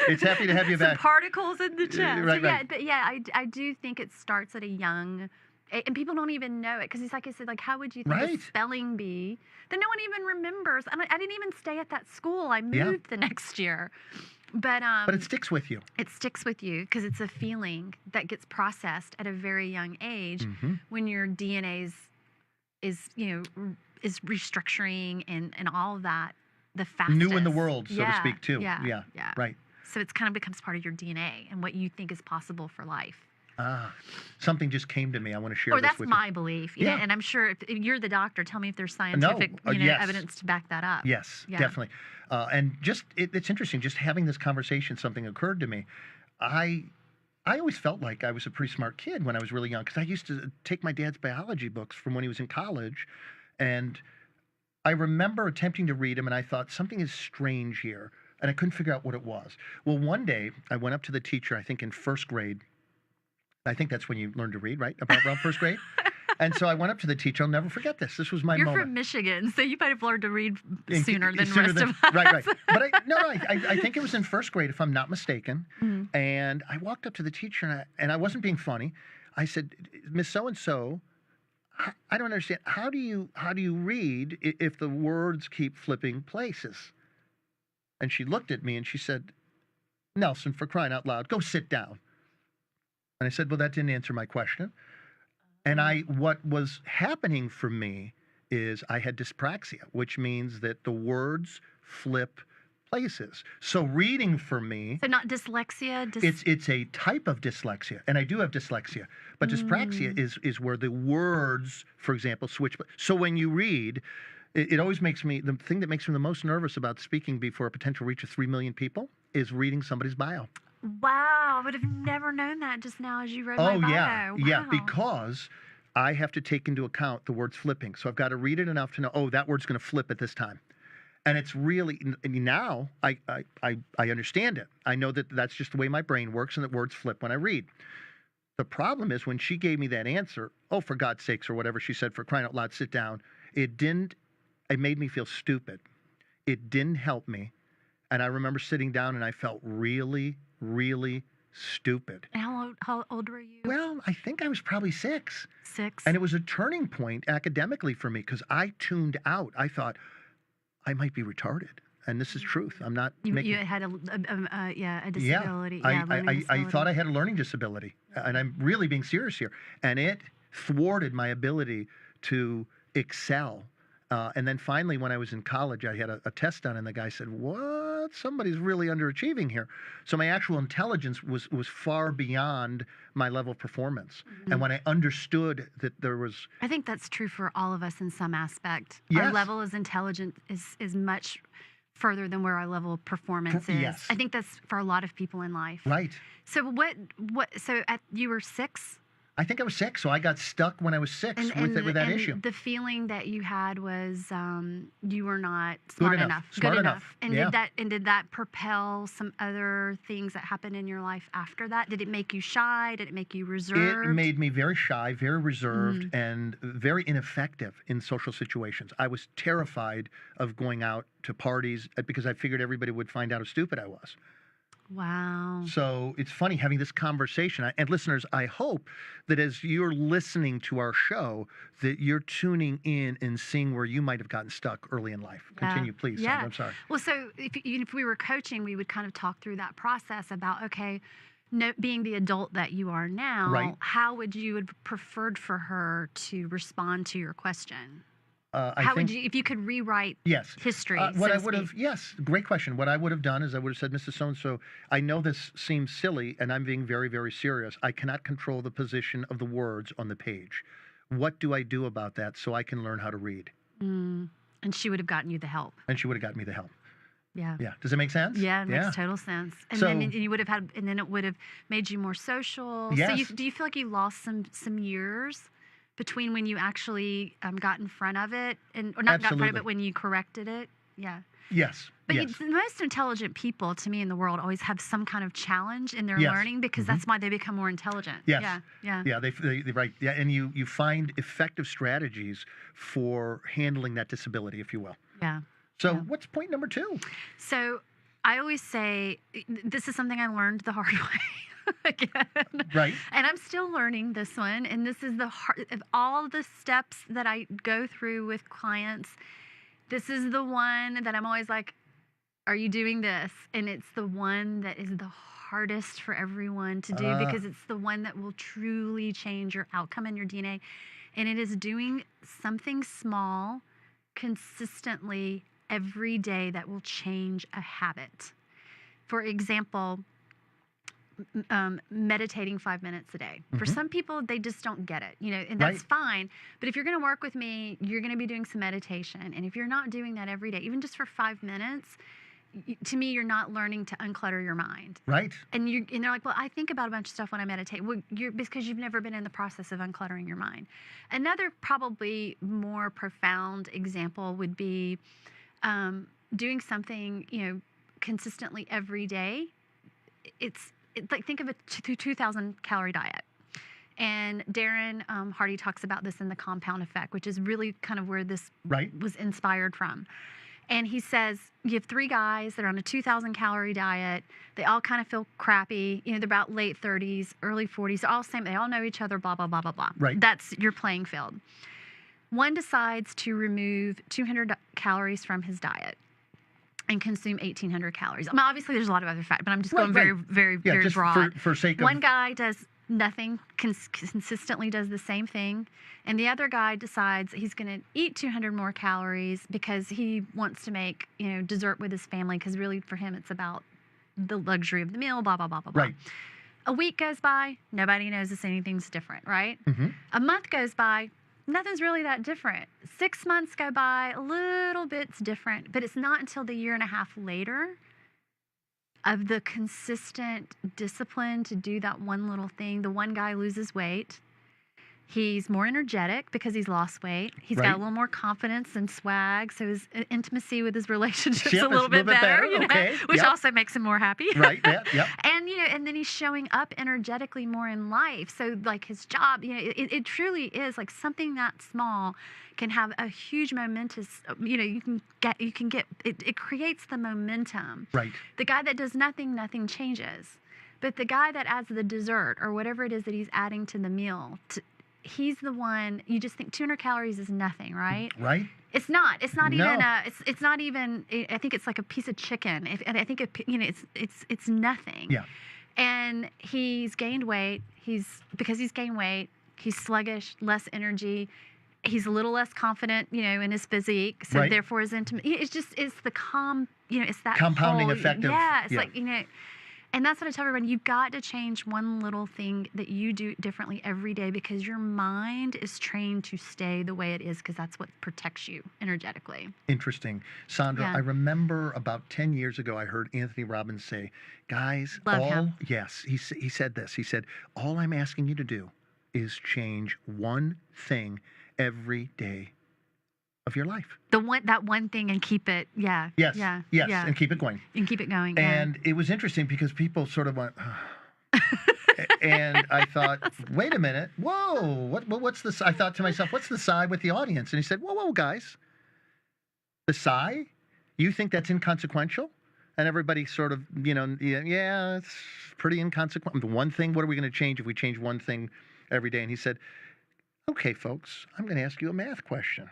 It's happy to have you back. Some particles in the chest. Right. But I do think it starts at a young, and people don't even know it, because it's like I said, like, how would you think a spelling bee that no one even remembers? I didn't even stay at that school. I moved the next year. But it sticks with you. It sticks with you because it's a feeling that gets processed at a very young age when your DNA is restructuring and all of that. The fastest. New in the world, so to speak, too. Yeah. Right. So it's kind of becomes part of your DNA and what you think is possible for life. Something just came to me. I want to share this with you. Or that's my belief. Yeah. And I'm sure if you're the doctor, tell me if there's scientific evidence to back that up. Yes, definitely. And just it's interesting. Just having this conversation, something occurred to me. I always felt like I was a pretty smart kid when I was really young, because I used to take my dad's biology books from when he was in college, and I remember attempting to read them, and I thought something is strange here, and I couldn't figure out what it was. Well, one day I went up to the teacher, I think in first grade. I think that's when you learn to read, right? About around first grade. And so I went up to the teacher. I'll never forget this. This was my moment. You're from Michigan, so you might have learned to read sooner than the rest of us. Right. But I think it was in first grade, if I'm not mistaken. And I walked up to the teacher, and I wasn't being funny. I said, Miss So-and-so, I don't understand. How do you read if the words keep flipping places? And she looked at me and she said, Nelson, for crying out loud, go sit down. And I said, well, that didn't answer my question. And what was happening for me is I had dyspraxia, which means that the words flip places. So reading for me... So not dyslexia? It's a type of dyslexia. And I do have dyslexia. But dyspraxia is where the words, for example, switch. So when you read, it always makes me... The thing that makes me the most nervous about speaking before a potential reach of 3 million people is reading somebody's bio. Wow, I would have never known that just now as you wrote my bio. Yeah, because I have to take into account the words flipping. So I've got to read it enough to know, that word's going to flip at this time. And it's really, now I understand it. I know that that's just the way my brain works and that words flip when I read. The problem is when she gave me that answer, oh, for God's sakes, or whatever she said, for crying out loud, sit down. It made me feel stupid. It didn't help me. And I remember sitting down and I felt really, really stupid. And how old were you? Well, I think I was probably 6. 6? And it was a turning point academically for me because I tuned out. I thought, I might be retarded. And this is truth. I'm not making... You had a disability. I thought I had a learning disability. And I'm really being serious here. And it thwarted my ability to excel. And then finally, when I was in college, I had a test done, and the guy said, what? Somebody's really underachieving here. So my actual intelligence was far beyond my level of performance. And when I understood that there was... I think that's true for all of us in some aspect. Yes. Our level of intelligence is much further than where our level of performance is. Yes. I think that's for a lot of people in life. Right. So you were 6? I think I was 6, so I got stuck when I was 6 with that issue. The feeling that you had was you were not smart enough. Smart enough. And did that propel some other things that happened in your life after that? Did it make you shy? Did it make you reserved? It made me very shy, very reserved, and very ineffective in social situations. I was terrified of going out to parties because I figured everybody would find out how stupid I was. Wow. So it's funny having this conversation. And listeners, I hope that as you're listening to our show, that you're tuning in and seeing where you might have gotten stuck early in life. Continue, please, Sandra. I'm sorry. Well, so if we were coaching, we would kind of talk through that process about, okay, being the adult that you are now, right. How would you have preferred for her to respond to your question? How would you, if you could rewrite history? Great question. What I would have done is I would have said, Mrs. So-and-so, I know this seems silly, and I'm being very, very serious. I cannot control the position of the words on the page. What do I do about that so I can learn how to read? And she would have gotten you the help. And she would have gotten me the help. Yeah. Yeah. Does it make sense? Yeah, it makes total sense. And then you would have had, and then it would have made you more social. Yes. So do you feel like you lost some years between when you actually got in front of it, or not got in front of it, when you corrected it? Yeah. Yes. But the most intelligent people, to me, in the world always have some kind of challenge in their learning, because that's why they become more intelligent. Yes. Yeah. Yeah. They right. Yeah. And you find effective strategies for handling that disability, if you will. Yeah. So what's point number 2? So I always say, this is something I learned the hard way. Again. Right. And I'm still learning this one. And this is the hard of all the steps that I go through with clients. This is the one that I'm always like, are you doing this? And it's the one that is the hardest for everyone to do, because it's the one that will truly change your outcome and your DNA. And it is doing something small consistently every day that will change a habit. For example, meditating 5 minutes a day. For some people, they just don't get it, and that's fine. But if you're going to work with me, you're going to be doing some meditation. And if you're not doing that every day, even just for 5 minutes, to me, you're not learning to unclutter your mind. Right. And they're like, well, I think about a bunch of stuff when I meditate. Well, because you've never been in the process of uncluttering your mind. Another probably more profound example would be doing something, consistently every day. It's like, think of a 2,000 calorie diet. And Darren Hardy talks about this in The Compound Effect, which is really kind of where this was inspired from. And he says, you have 3 guys that are on a 2,000 calorie diet. They all kind of feel crappy. They're about late 30s, early 40s. They're all same. They all know each other, blah, blah, blah, blah, blah. Right. That's your playing field. One decides to remove 200 calories from his diet and consume 1,800 calories. I mean, obviously, there's a lot of other factors, but I'm just going very, very, very broad. For sake of... One guy does nothing, consistently does the same thing, and the other guy decides he's going to eat 200 more calories because he wants to make, dessert with his family, because really for him it's about the luxury of the meal, blah, blah, blah, blah, blah. Right. A week goes by, nobody knows anything's different, right? A month goes by, nothing's really that different. 6 months go by, a little bit's different, but it's not until the 1.5 years later of the consistent discipline to do that one little thing. The one guy loses weight. He's more energetic because he's lost weight. He's got a little more confidence and swag, so his intimacy with his relationships a little bit better, which also makes him more happy. Right. Yeah. And and then he's showing up energetically more in life. So like his job, it truly is like something that small can have a huge momentous. You can get it creates the momentum. Right. The guy that does nothing changes. But the guy that adds the dessert or whatever it is that he's adding to the meal, he's the one. You just think 200 calories is nothing, right? Right. It's not. It's not No. even. It's not even. I think it's like a piece of chicken. And I think it's nothing. Yeah. And he's gained weight. Because he's gained weight, he's sluggish, less energy. He's a little less confident, in his physique. So therefore, his intimate. It's the it's that compounding whole, effect of. Yeah. It's like And that's what I tell everyone. You've got to change one little thing that you do differently every day, because your mind is trained to stay the way it is, because that's what protects you energetically. Interesting. Sandra, I remember about 10 years ago, I heard Anthony Robbins say, guys, Love him. Yes, he said this. He said, all I'm asking you to do is change one thing every day of your life. That one thing, and keep it, Yes, and keep it going. And keep it going. And it was interesting because people sort of went, and I thought, wait a minute, whoa, what's this? I thought to myself, what's the sigh with the audience? And he said, whoa, guys, the sigh? You think that's inconsequential? And everybody sort of, yeah, it's pretty inconsequential. The one thing, what are we going to change if we change one thing every day? And he said, okay, folks, I'm going to ask you a math question.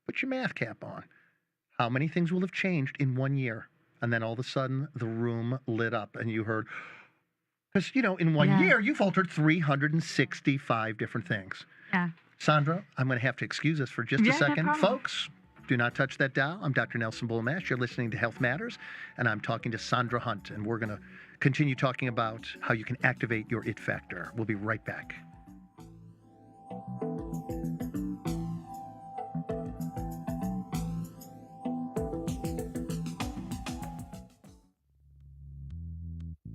Put your math cap on. How many things will have changed in 1 year? And then all of a sudden, the room lit up, and you heard, because, in 1 year, you've altered 365 different things. Yeah. Sandra, I'm going to have to excuse us for just a second. No problem. Folks, do not touch that dial. I'm Dr. Nelson Bulmash. You're listening to Health Matters, and I'm talking to Sandra Hunt, and we're going to continue talking about how you can activate your it factor. We'll be right back.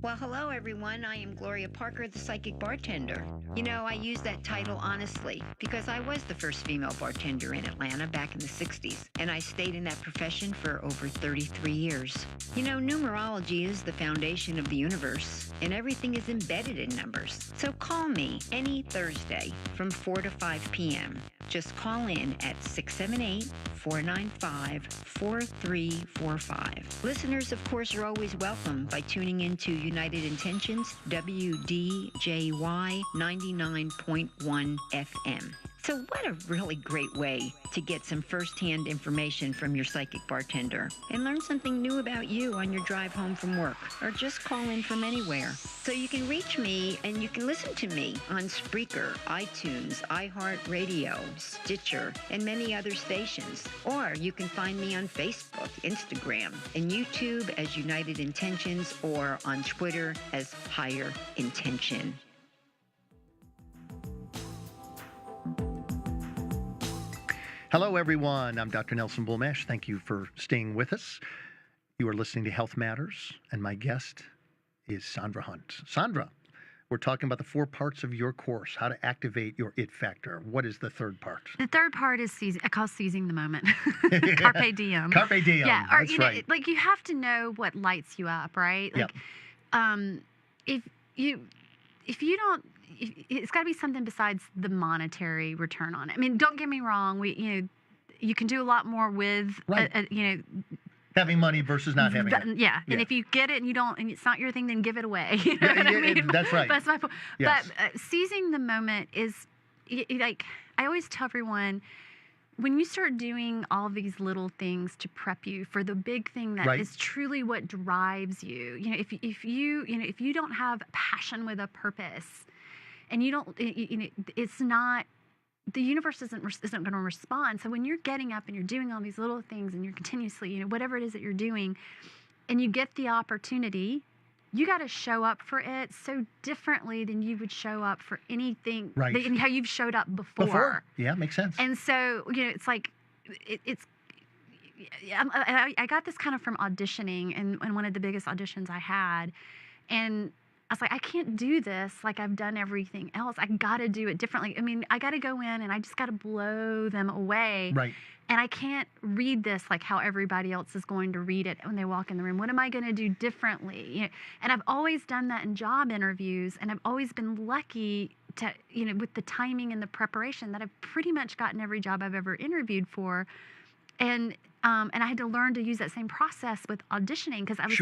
Well, hello, everyone. I am Gloria Parker, the psychic bartender. I use that title honestly because I was the first female bartender in Atlanta back in the 60s, and I stayed in that profession for over 33 years. Numerology is the foundation of the universe, and everything is embedded in numbers. So call me any Thursday from 4 to 5 p.m. Just call in at 678-495-4345. Listeners, of course, are always welcome by tuning into United Intentions, WDJY 99.1 FM. So what a really great way to get some first-hand information from your psychic bartender and learn something new about you on your drive home from work, or just call in from anywhere. So you can reach me and you can listen to me on Spreaker, iTunes, iHeartRadio, Stitcher, and many other stations. Or you can find me on Facebook, Instagram, and YouTube as United Intentions, or on Twitter as Higher Intention. Hello, everyone. I'm Dr. Nelson Bulmash. Thank you for staying with us. You are listening to Health Matters, and my guest is Sandra Hunt. Sandra, we're talking about the 4 parts of your course, how to activate your it factor. What is the third part? The third part is I call seizing the moment. Carpe diem. Carpe diem. Yeah, or that's right. Like, you have to know what lights you up, right? Like, if you don't, it's got to be something besides the monetary return on it. I mean, don't get me wrong. You can do a lot more with, having money versus not having it. Yeah. And if you get it and you don't, and it's not your thing, then give it away. You know what I mean? That's right. That's my point. Yes. But seizing the moment is, like, I always tell everyone, when you start doing all these little things to prep you for the big thing that is truly what drives you, if you don't have passion with a purpose, and you don't, it's not, the universe isn't going to respond. So when you're getting up and you're doing all these little things and you're continuously, whatever it is that you're doing, and you get the opportunity, you got to show up for it so differently than you would show up for anything, and how you've showed up before. Yeah, makes sense. And so, it's like, I got this kind of from auditioning, and one of the biggest auditions I had, and I was like, I can't do this like I've done everything else. I got to do it differently. I mean, I got to go in and I just got to blow them away. Right. And I can't read this like how everybody else is going to read it when they walk in the room. What am I going to do differently? And I've always done that in job interviews, and I've always been lucky to, with the timing and the preparation, that I've pretty much gotten every job I've ever interviewed for. And I had to learn to use that same process with auditioning, because I was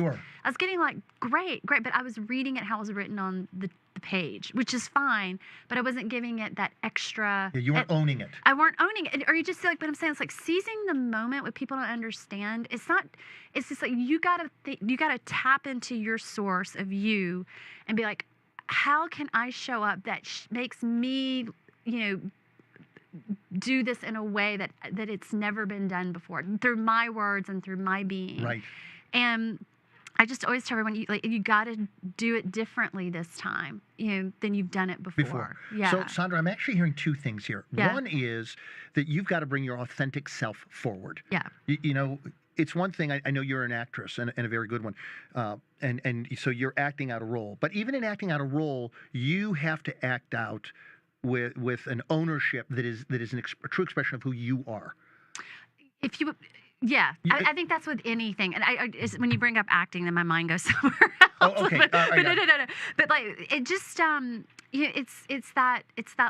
getting like, great, but I was reading it how it was written on the page, which is fine, but I wasn't giving it that extra. Yeah, you weren't owning it. I weren't owning it. Or you just like, but I'm saying, it's like seizing the moment. What people don't understand, it's just like, you gotta tap into your source of you and be like, how can I show up that makes me, do this in a way that it's never been done before, through my words and through my being. Right. And I just always tell everyone, you got to do it differently this time, than you've done it before. Yeah. So, Sandra, I'm actually hearing two things here. Yeah. One is that you've got to bring your authentic self forward. Yeah. It's one thing, I know you're an actress and a very good one, and so you're acting out a role. But even in acting out a role, you have to act out with an ownership that is a true expression of who you are. Yeah, I think that's with anything. And when you bring up acting, then my mind goes somewhere else. Oh, okay. But no. But like it just it's that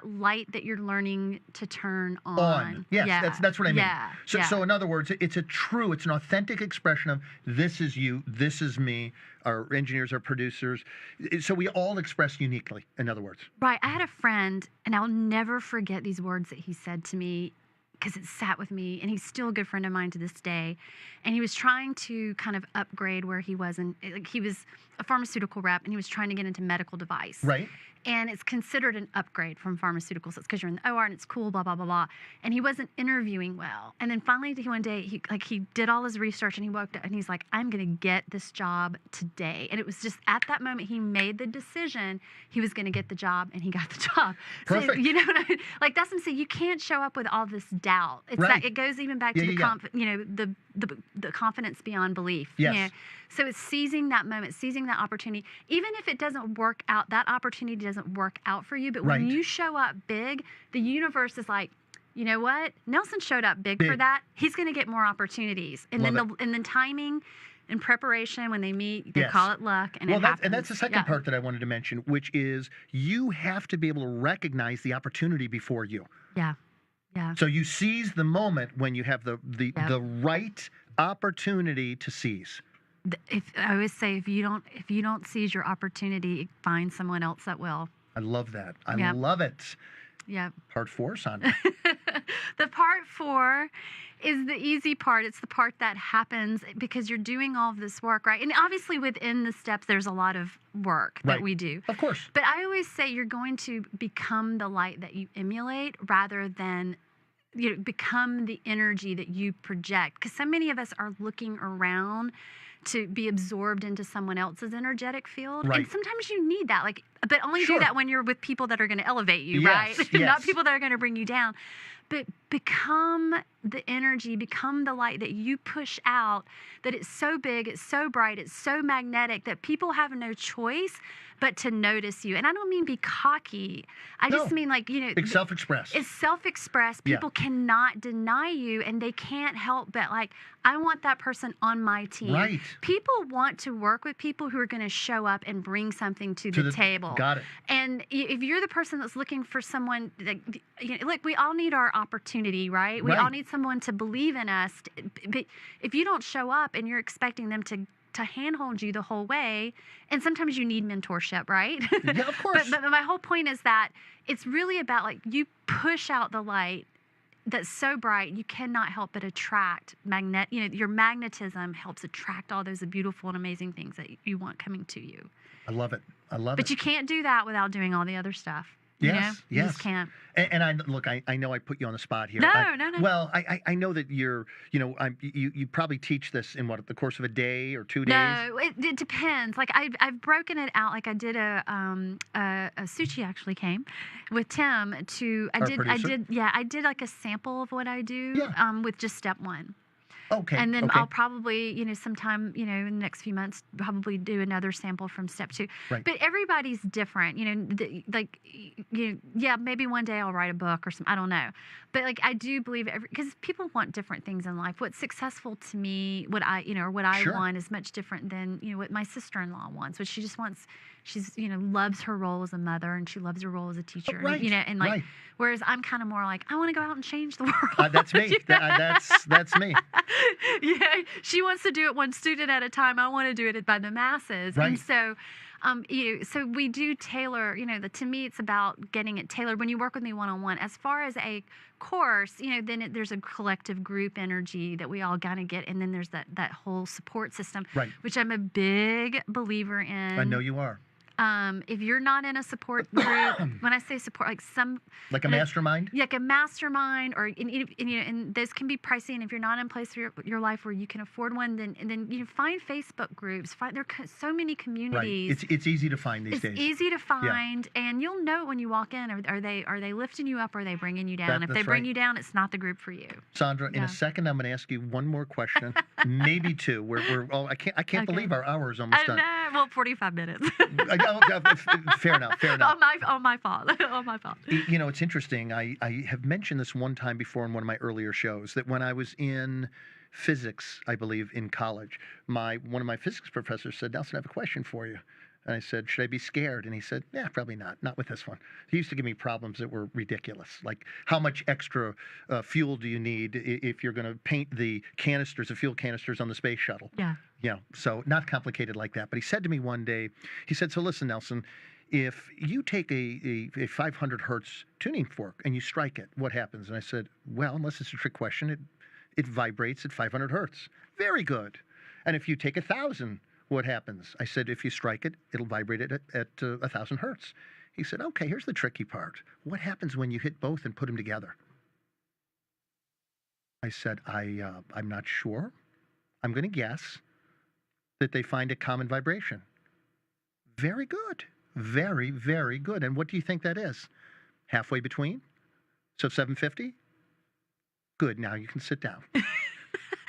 light that you're learning to turn on. Yes, yeah. that's what I mean. Yeah. So in other words, it's an authentic expression of this is you, this is me. Our engineers, our producers. So we all express uniquely. In other words. Right. I had a friend, and I'll never forget these words that he said to me, because it sat with me, and he's still a good friend of mine to this day. And he was trying to kind of upgrade where he was, and he was a pharmaceutical rep, and he was trying to get into medical device. Right. And it's considered an upgrade from pharmaceuticals. It's because you're in the OR and it's cool, blah, blah, blah, blah. And he wasn't interviewing well. And then finally one day, he did all his research, and he woke up and he's like, I'm going to get this job today. And it was just at that moment he made the decision he was going to get the job, and he got the job. Perfect. So, you know what I mean? Like, that's what I'm saying. You can't show up with all this doubt. It's right. that it goes even back to the confidence beyond belief. Yes. So it's seizing that moment, seizing that opportunity. Even if it doesn't work out, that opportunity doesn't work out for you. But when you show up big, the universe is like, you know what? Nelson showed up big for that. He's going to get more opportunities. And then timing and preparation, when they meet, they call it luck, and it happens. And that's the second part that I wanted to mention, which is you have to be able to recognize the opportunity before you. Yeah. Yeah. So you seize the moment when you have the right opportunity to seize. I always say, if you don't seize your opportunity, find someone else that will. I love that. I love it. Yeah. Part 4, Sandra. The part 4 is the easy part. It's the part that happens because you're doing all of this work, right? And obviously within the steps, there's a lot of work that we do. Of course. But I always say you're going to become the light that you emulate rather than become the energy that you project. Because so many of us are looking around to be absorbed into someone else's energetic field. Right. And sometimes you need that, but only do that when you're with people that are going to elevate you, yes, right? Yes. Not people that are going to bring you down. But become the energy, become the light that you push out, that it's so big, it's so bright, it's so magnetic that people have no choice but to notice you. And I don't mean be cocky. I just mean It's self-expressed. It's self-expressed. People cannot deny you, and they can't help but I want that person on my team. Right. People want to work with people who are going to show up and bring something to the table. Got it. And if you're the person that's looking for someone, we all need our opportunity, right? We all need someone to believe in us. But if you don't show up and you're expecting them to handhold you the whole way, and sometimes you need mentorship, right? Yeah, of course. but my whole point is that it's really about you push out the light that's so bright you cannot help but attract your magnetism helps attract all those beautiful and amazing things that you want coming to you. I love it. But you can't do that without doing all the other stuff. Yes. You just can't. And I know I put you on the spot here. No. Well, I know that you're, you probably teach this in the course of a day or 2 days? No, it depends. I've broken it out. I did a Suchi actually came with Tim I did a sample of what I do with just step 1. Okay. And then I'll probably, sometime, in the next few months, probably do another sample from step 2. Right. But everybody's different, maybe one day I'll write a book or something. I don't know. But I do believe because people want different things in life. What's successful to me, what I want is much different than, what my sister-in-law wants, which she just wants. She's, loves her role as a mother, and she loves her role as a teacher. Right. Whereas I'm kind of more I want to go out and change the world. That's me. That's me. Yeah, she wants to do it one student at a time. I want to do it by the masses. Right. And so, so we do tailor. To me, it's about getting it tailored. When you work with me one-on-one, as far as a course, then there's a collective group energy that we all gotta get, and then there's that whole support system, right, which I'm a big believer in. I know you are. If you're not in a support group, when I say support, like a mastermind, like a mastermind, or and those can be pricey. And if you're not in place for your life where you can afford one, then you find Facebook groups. There are so many communities. Right. It's easy to find these days. It's easy to find, and you'll know when you walk in. Are they lifting you up, or are they bringing you down? If they bring you down, it's not the group for you. Sandra, in a second, I'm going to ask you one more question, maybe two. I can't believe our hour is almost done. Well, 45 minutes. Fair enough. On my fault. On my fault. It's interesting. I have mentioned this one time before in one of my earlier shows that when I was in physics, I believe, in college, one of my physics professors said, "Nelson, I have a question for you." And I said, "Should I be scared?" And he said, "Yeah, probably not. Not with this one." He used to give me problems that were ridiculous, like how much extra fuel do you need if you're going to paint the fuel canisters on the space shuttle? Yeah. So not complicated like that. But he said to me one day, he said, "So listen, Nelson, if you take a 500 hertz tuning fork and you strike it, what happens?" And I said, "Well, unless it's a trick question, it vibrates at 500 hertz. Very good. And if you take 1,000, what happens?" I said, "If you strike it, it'll vibrate it at 1,000 hertz." He said, "Okay, here's the tricky part. What happens when you hit both and put them together?" I said, I'm not sure. I'm going to guess that they find a common vibration." Very good. Very, very good. And what do you think that is? Halfway between? So 750? Good. Now you can sit down.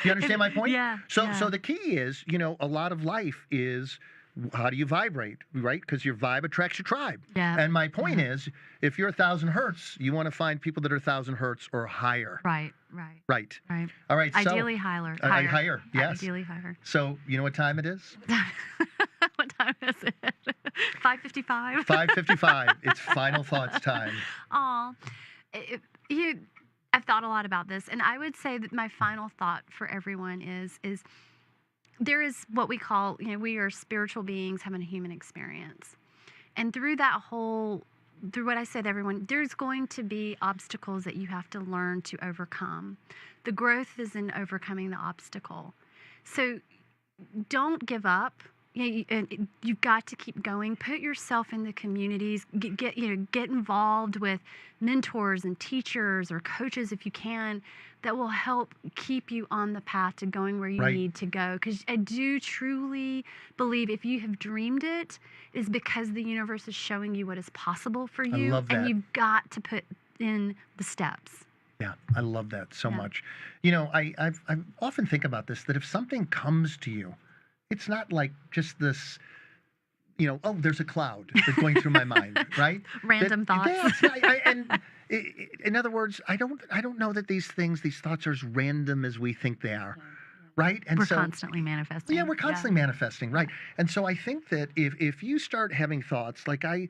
You understand my point? Yeah. So the key is, a lot of life is, how do you vibrate, right? Because your vibe attracts your tribe. Yeah. And my point is, if you're 1,000 hertz, you want to find people that are 1,000 hertz or higher. Right. All right. Ideally higher. Higher, yes. Ideally higher. So you know what time it is? What time is it? 5:55. 5:55. It's final thoughts time. Aw. I've thought a lot about this, and I would say that my final thought for everyone is there is what we call, we are spiritual beings having a human experience. And through what I said to everyone, there's going to be obstacles that you have to learn to overcome. The growth is in overcoming the obstacle. So don't give up. You've got to keep going. Put yourself in the communities. Get involved with mentors and teachers or coaches if you can, that will help keep you on the path to going where you need to go. Because I do truly believe if you have dreamed it, is because the universe is showing you what is possible for you, I love that. And you've got to put in the steps. Yeah, I love that so much. I often think about this, that if something comes to you, it's not like just this, oh, there's a cloud that's going through my mind, right? Random thoughts. In other words, I don't know that these thoughts are as random as we think they are, right? And we're constantly manifesting. Yeah, we're constantly manifesting, right? And so I think that if you start having thoughts, like I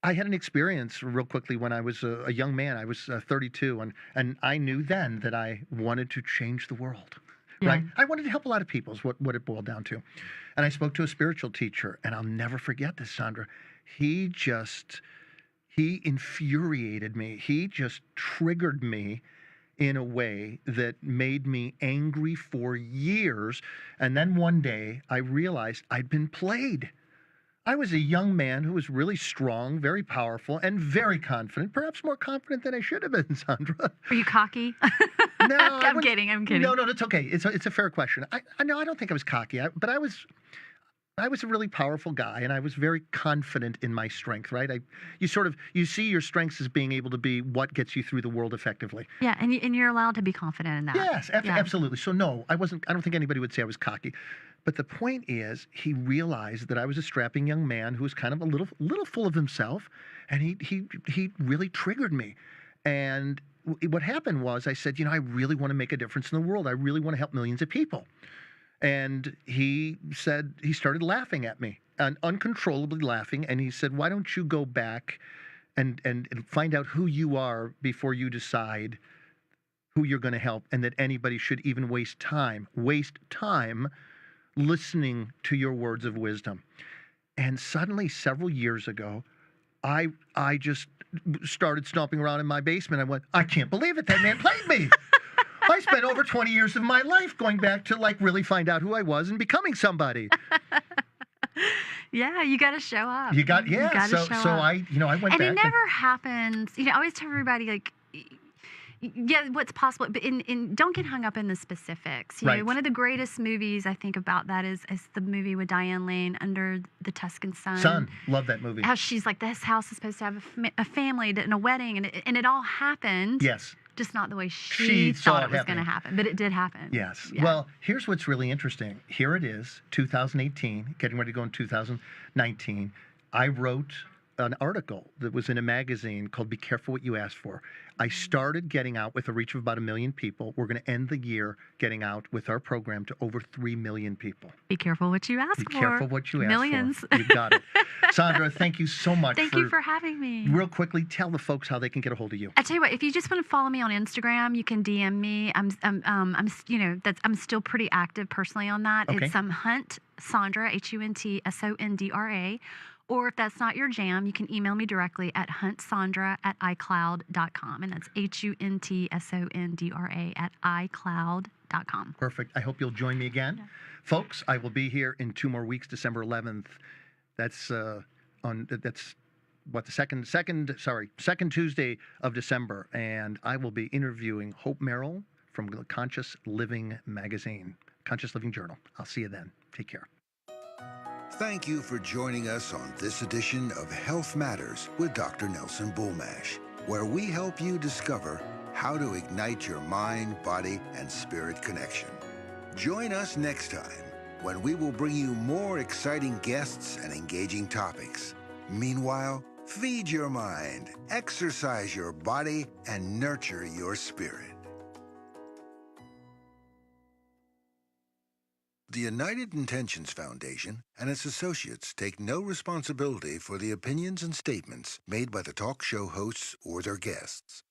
had an experience real quickly when I was a young man. I was 32, and I knew then that I wanted to change the world. Right? I wanted to help a lot of people is what it boiled down to. And I spoke to a spiritual teacher, and I'll never forget this, Sandra. He infuriated me. He just triggered me in a way that made me angry for years. And then one day I realized I'd been played. I was a young man who was really strong, very powerful, and very confident, perhaps more confident than I should have been, Sandra. Are you cocky? No, I'm kidding. No, that's okay. It's a fair question. I don't think I was cocky, but I was a really powerful guy, and I was very confident in my strength, right? You see your strengths as being able to be what gets you through the world effectively. Yeah, and you're allowed to be confident in that. Yes, absolutely. So no, I wasn't. I don't think anybody would say I was cocky. But the point is, he realized that I was a strapping young man who was kind of a little full of himself, and he really triggered me. And what happened was, I said, I really want to make a difference in the world. I really want to help millions of people. And he started laughing at me, and uncontrollably laughing. And he said, "Why don't you go back and find out who you are before you decide who you're going to help, and that anybody should even waste time listening to your words of wisdom." And suddenly, several years ago, I just started stomping around in my basement. I went, "I can't believe it. That man played me." I spent over 20 years of my life going back to really find out who I was and becoming somebody. Yeah, you got to show up. You got, You yeah. gotta So, show so up. I, you know, I went And back. it never happens. You know, I always tell everybody, like, yeah, what's possible, but don't get hung up in the specifics. You know, one of the greatest movies I think about that is the movie with Diane Lane, Under the Tuscan Sun. Love that movie. How she's like, this house is supposed to have a family and a wedding, and it all happened. Yes. Just not the way she thought it was going to happen, but it did happen. Yes. Yeah. Well, here's what's really interesting. Here it is, 2018, getting ready to go in 2019. I wrote an article that was in a magazine called Be Careful What You Ask For. I started getting out with a reach of about 1 million people. We're going to end the year getting out with our program to over 3 million people. Be careful what you ask for. Be careful what you ask Millions. for. You got it. Sandra, thank you so much. Thank you for having me. Real quickly, tell the folks how they can get a hold of you. I tell you what, if you just want to follow me on Instagram, you can DM me. I'm still pretty active personally on that. Okay. It's Hunt Sandra, HUNTSONDRA. Or if that's not your jam, you can email me directly at huntsandra@icloud.com. And that's HUNTSONDRA@icloud.com. Perfect. I hope you'll join me again. Yeah. Folks, I will be here in 2 more weeks, December 11th. That's the second Tuesday of December. And I will be interviewing Hope Merrill from the Conscious Living magazine, Conscious Living Journal. I'll see you then. Take care. Thank you for joining us on this edition of Health Matters with Dr. Nelson Bulmash, where we help you discover how to ignite your mind, body, and spirit connection. Join us next time when we will bring you more exciting guests and engaging topics. Meanwhile, feed your mind, exercise your body, and nurture your spirit. The United Intentions Foundation and its associates take no responsibility for the opinions and statements made by the talk show hosts or their guests.